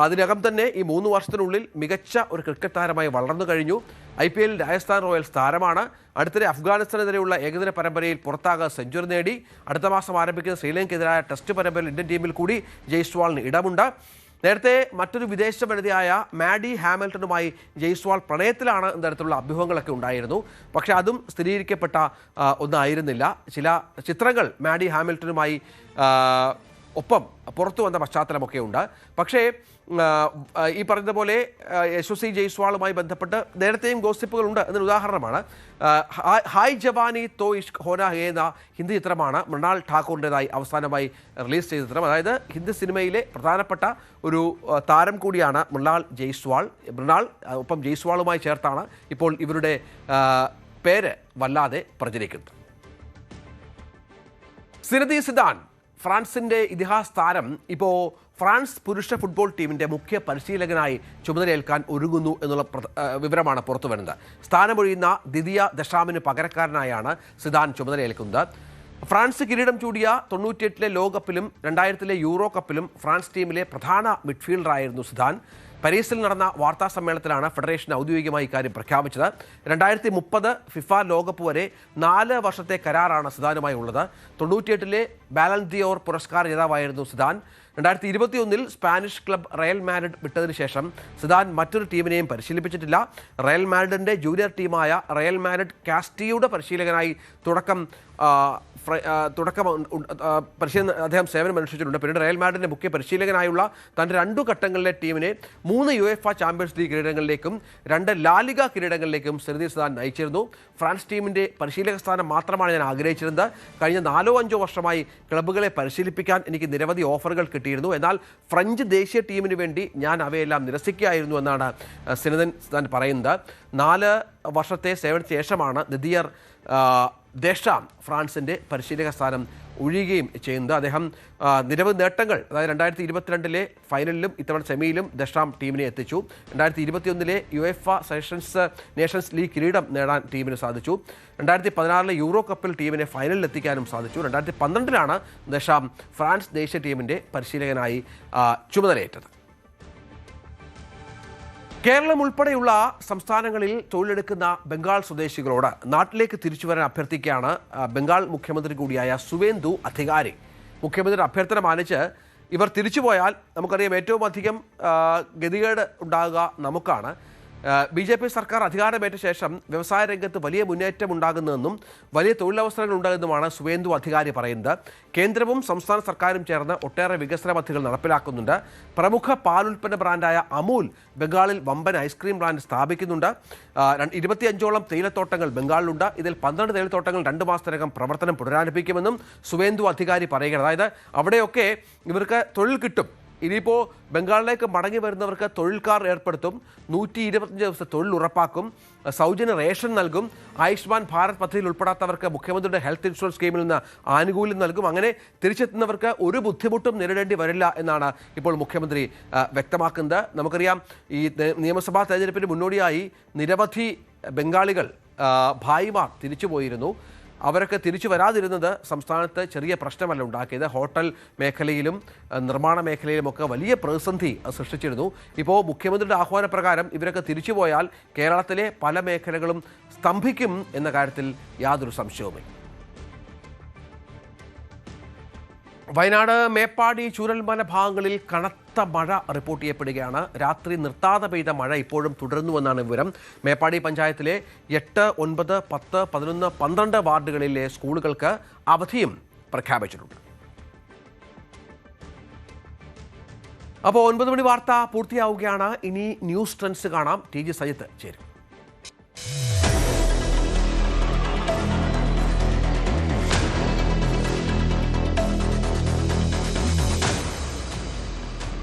അതിനകം തന്നെ ഈ 3 വർഷത്തിനുള്ളിൽ മികച്ച ഒരു ക്രിക്കറ്റ് താരമായി വളർന്നു കഴിഞ്ഞു. IPL രാജസ്ഥാൻ റോയൽസ് താരമാണ്. അടുത്തിടെ അഫ്ഗാനിസ്ഥാനെതിരെയുള്ള ഏകദിന പരമ്പരയിൽ പുറത്താകാതെ സെഞ്ചുറി നേടി. അടുത്ത മാസം ആരംഭിക്കുന്ന ശ്രീലങ്കയ്ക്കെതിരായ ടെസ്റ്റ് പരമ്പരയിൽ ഇന്ത്യൻ ടീമിൽ കൂടി ജയ്സ്വാളിന് ഇടമുണ്ട്. നേരത്തെ മറ്റൊരു വിദേശ വനിതയായ മാഡി ഹാമിൽട്ടണുമായി ജയ്സ്വാൾ പ്രണയത്തിലാണ് എന്ന തരത്തിലുള്ള അഭ്യൂഹങ്ങളൊക്കെ ഉണ്ടായിരുന്നു. പക്ഷേ അതും സ്ഥിരീകരിക്കപ്പെട്ട ഒന്നായിരുന്നില്ല. ചില ചിത്രങ്ങൾ മാഡി ഹാമിൽട്ടണുമായി ഒപ്പം പുറത്തു വന്ന പശ്ചാത്തലമൊക്കെ ഉണ്ട്. പക്ഷേ ഈ പറഞ്ഞതുപോലെ യശസ്വി ജയ്സ്വാളുമായി ബന്ധപ്പെട്ട് നേരത്തെയും ഗോസിപ്പുകളുണ്ട് എന്നൊരു ഉദാഹരണമാണ് ഹായ് ജവാനി തോ ഇഷ്ക് ഹോന ഹേ എന്ന ഹിന്ദി ചിത്രമാണ് മൃണാൽ ഠാക്കൂറിൻ്റെതായി അവസാനമായി റിലീസ് ചെയ്ത ചിത്രം. അതായത് ഹിന്ദി സിനിമയിലെ പ്രധാനപ്പെട്ട ഒരു താരം കൂടിയാണ് മൃണാൽ ജയ്സ്വാൾ. മൃണാൽ ഒപ്പം ജയ്സ്വാളുമായി ചേർത്താണ് ഇപ്പോൾ ഇവരുടെ പേര് വല്ലാതെ പ്രചരിക്കുന്നത്. സിനദീൻ സിദാൻ, ഫ്രാൻസിൻ്റെ ഇതിഹാസ താരം, ഇപ്പോൾ ഫ്രാൻസ് പുരുഷ ഫുട്ബോൾ ടീമിൻ്റെ മുഖ്യ പരിശീലകനായി ചുമതലയേൽക്കാൻ ഒരുങ്ങുന്നു എന്നുള്ള വിവരമാണ് പുറത്തു വരുന്നത്. സ്ഥാനമൊഴിയുന്ന ദിദിയ ദഷാമിന് പകരക്കാരനായാണ് സിദാൻ ചുമതലയേൽക്കുന്നത്. ഫ്രാൻസ് കിരീടം ചൂടിയ 98 ലോകകപ്പിലും 2000 യൂറോ കപ്പിലും ഫ്രാൻസ് ടീമിലെ പ്രധാന മിഡ്ഫീൽഡറായിരുന്നു സിദാൻ. പാരീസിൽ നടന്ന വാർത്താ സമ്മേളനത്തിലാണ് ഫെഡറേഷൻ ഔദ്യോഗികമായി ഇക്കാര്യം പ്രഖ്യാപിച്ചത്. 2030 ഫിഫ ലോകകപ്പ് വരെ 4 വർഷത്തെ കരാറാണ് സിദാനുമായി ഉള്ളത്. 98-ലെ ബാലൻ ദിയോർ പുരസ്കാര ജേതാവായിരുന്നു സിദാൻ. 2021-ൽ സ്പാനിഷ് ക്ലബ് റയൽ മാഡ്രിഡ് വിട്ടതിന് ശേഷം സിദാൻ മറ്റൊരു ടീമിനെയും പരിശീലിപ്പിച്ചിട്ടില്ല. റയൽ മാഡ്രിഡിന്റെ ജൂനിയർ ടീമായ റയൽ മാഡ്രിഡ് കാസ്റ്റിയുടെ പരിശീലകനായി പരിശീലനം അദ്ദേഹം സേവനം അനുഷ്ഠിച്ചിട്ടുണ്ട്. പിന്നീട് റയൽ മാഡ്രിഡിന്റെ മുഖ്യ പരിശീലകനായുള്ള തന്റെ 2 ഘട്ടങ്ങളിലെ ടീമിനെ 3 യുഎഫ ചാമ്പ്യൻസ് ലീഗ് കിരീടങ്ങളിലേക്കും 2 ലാലിഗ കിരീടങ്ങളിലേക്കും സിനദീൻ സിദാൻ നയിച്ചിരുന്നു. ഫ്രാൻസ് ടീമിന്റെ പരിശീലക സ്ഥാനം മാത്രമാണ് ഞാൻ ആഗ്രഹിച്ചിരുന്നത്. കഴിഞ്ഞ 4-5 വർഷമായി ക്ലബ്ബുകളെ പരിശീലിപ്പിക്കാൻ എനിക്ക് നിരവധി ഓഫറുകൾ കിട്ടിയിരുന്നു. എന്നാൽ ഫ്രഞ്ച് ദേശീയ ടീമിന് വേണ്ടി ഞാൻ അവയെല്ലാം നിരസിക്കുകയായിരുന്നു എന്നാണ് സിനദീൻ സിദാൻ പറയുന്നത്. 4 വർഷത്തെ സേവനത്തിന് ശേഷമാണ് ദിദിയർ ദേശാം ഫ്രാൻസിൻ്റെ പരിശീലക സ്ഥാനം ഒഴിയുകയും ചെയ്യുന്നത്. അദ്ദേഹം നിരവധി നേട്ടങ്ങൾ, അതായത് 2022-ലെ ഫൈനലിലും ഇത്തവണ സെമിയിലും ദേശാം ടീമിനെ എത്തിച്ചു. 2021-ലെ യുഎഫ നേഷൻസ് ലീഗ് കിരീടം നേടാൻ ടീമിന് സാധിച്ചു. 2016-ലെ യൂറോ കപ്പിൽ ടീമിനെ ഫൈനലിൽ എത്തിക്കാനും സാധിച്ചു. 2012-ലാണ് ദേശാം ഫ്രാൻസ് ദേശീയ ടീമിൻ്റെ പരിശീലകനായി ചുമതലയേറ്റത്. കേരളം ഉൾപ്പെടെയുള്ള സംസ്ഥാനങ്ങളിൽ തൊഴിലെടുക്കുന്ന ബംഗാൾ സ്വദേശികളോട് നാട്ടിലേക്ക് തിരിച്ചു വരാൻ അഭ്യർത്ഥിക്കുകയാണ് ബംഗാൾ മുഖ്യമന്ത്രി കൂടിയായ സുവേന്ദു അധികാരി. മുഖ്യമന്ത്രിയുടെ അഭ്യർത്ഥന മാനിച്ച് ഇവർ തിരിച്ചുപോയാൽ നമുക്കറിയാം ഏറ്റവും അധികം ഗതികേട് ഉണ്ടാകുക നമുക്കാണ്. BJP സർക്കാർ അധികാരമേറ്റ ശേഷം വ്യവസായ രംഗത്ത് വലിയ മുന്നേറ്റം ഉണ്ടാകുന്നതെന്നും വലിയ തൊഴിലവസരങ്ങൾ ഉണ്ടാകുന്നതുമാണ് സുവേന്ദു അധികാരി പറയുന്നത്. കേന്ദ്രവും സംസ്ഥാന സർക്കാരും ചേർന്ന് ഒട്ടേറെ വികസന പദ്ധതികൾ നടപ്പിലാക്കുന്നുണ്ട്. പ്രമുഖ പാലുൽപ്പന്ന ബ്രാൻഡായ അമൂൽ ബംഗാളിൽ വമ്പൻ ഐസ്ക്രീം പ്ലാന്റ് സ്ഥാപിക്കുന്നുണ്ട്. 25ഓളം തേയിലത്തോട്ടങ്ങൾ ബംഗാളിലുണ്ട്. ഇതിൽ 12 തേയിലത്തോട്ടങ്ങൾ 2 മാസത്തിനകം പ്രവർത്തനം പുനരാരംഭിക്കുമെന്നും സുവേന്ദു അധികാരി പറയുകയാണ്. അതായത് അവിടെയൊക്കെ ഇവർക്ക് തൊഴിൽ കിട്ടും. ഇനിയിപ്പോൾ ബംഗാളിലേക്ക് മടങ്ങി വരുന്നവർക്ക് തൊഴിൽ കാർഡ് ഏർപ്പെടുത്തും. 125 ദിവസത്തെ തൊഴിൽ ഉറപ്പാക്കും. സൗജന്യ റേഷൻ നൽകും. ആയുഷ്മാൻ ഭാരത് പദ്ധതിയിൽ ഉൾപ്പെടാത്തവർക്ക് മുഖ്യമന്ത്രിയുടെ ഹെൽത്ത് ഇൻഷുറൻസ് സ്കീമിൽ നിന്ന് ആനുകൂല്യം നൽകും. അങ്ങനെ തിരിച്ചെത്തുന്നവർക്ക് ഒരു ബുദ്ധിമുട്ടും നേരിടേണ്ടി വരില്ല എന്നാണ് ഇപ്പോൾ മുഖ്യമന്ത്രി വ്യക്തമാക്കുന്നത്. നമുക്കറിയാം ഈ നിയമസഭാ തെരഞ്ഞെടുപ്പിന് മുന്നോടിയായി നിരവധി ബംഗാളികൾ ഭായിമാർ തിരിച്ചുപോയിരുന്നു. അവരൊക്കെ തിരിച്ചു വരാതിരുന്നത് സംസ്ഥാനത്ത് ചെറിയ പ്രശ്നമല്ല ഉണ്ടാക്കിയത്. ഹോട്ടൽ മേഖലയിലും നിർമ്മാണ മേഖലയിലുമൊക്കെ വലിയ പ്രതിസന്ധി സൃഷ്ടിച്ചിരുന്നു. ഇപ്പോൾ മുഖ്യമന്ത്രിയുടെ ആഹ്വാനപ്രകാരം ഇവരൊക്കെ തിരിച്ചുപോയാൽ കേരളത്തിലെ പല മേഖലകളും സ്തംഭിക്കും എന്ന കാര്യത്തിൽ യാതൊരു സംശയവുമില്ല. വയനാട് മേപ്പാടി ചൂരൽമല ഭാഗങ്ങളിൽ കനത്ത മഴ റിപ്പോർട്ട് ചെയ്യപ്പെടുകയാണ്. രാത്രി നിർത്താതെ പെയ്ത മഴ ഇപ്പോഴും തുടരുന്നുവെന്നാണ് വിവരം. മേപ്പാടി പഞ്ചായത്തിലെ 8, 9, 10, 11, 12 വാർഡുകളിലെ സ്കൂളുകൾക്ക് അവധിയും പ്രഖ്യാപിച്ചിട്ടുണ്ട്. അപ്പോൾ 9 മണി വാർത്ത പൂർത്തിയാവുകയാണ്. ഇനി ന്യൂസ് ട്രെൻഡ്സ് കാണാം. TG സജിത്ത് ചേരും.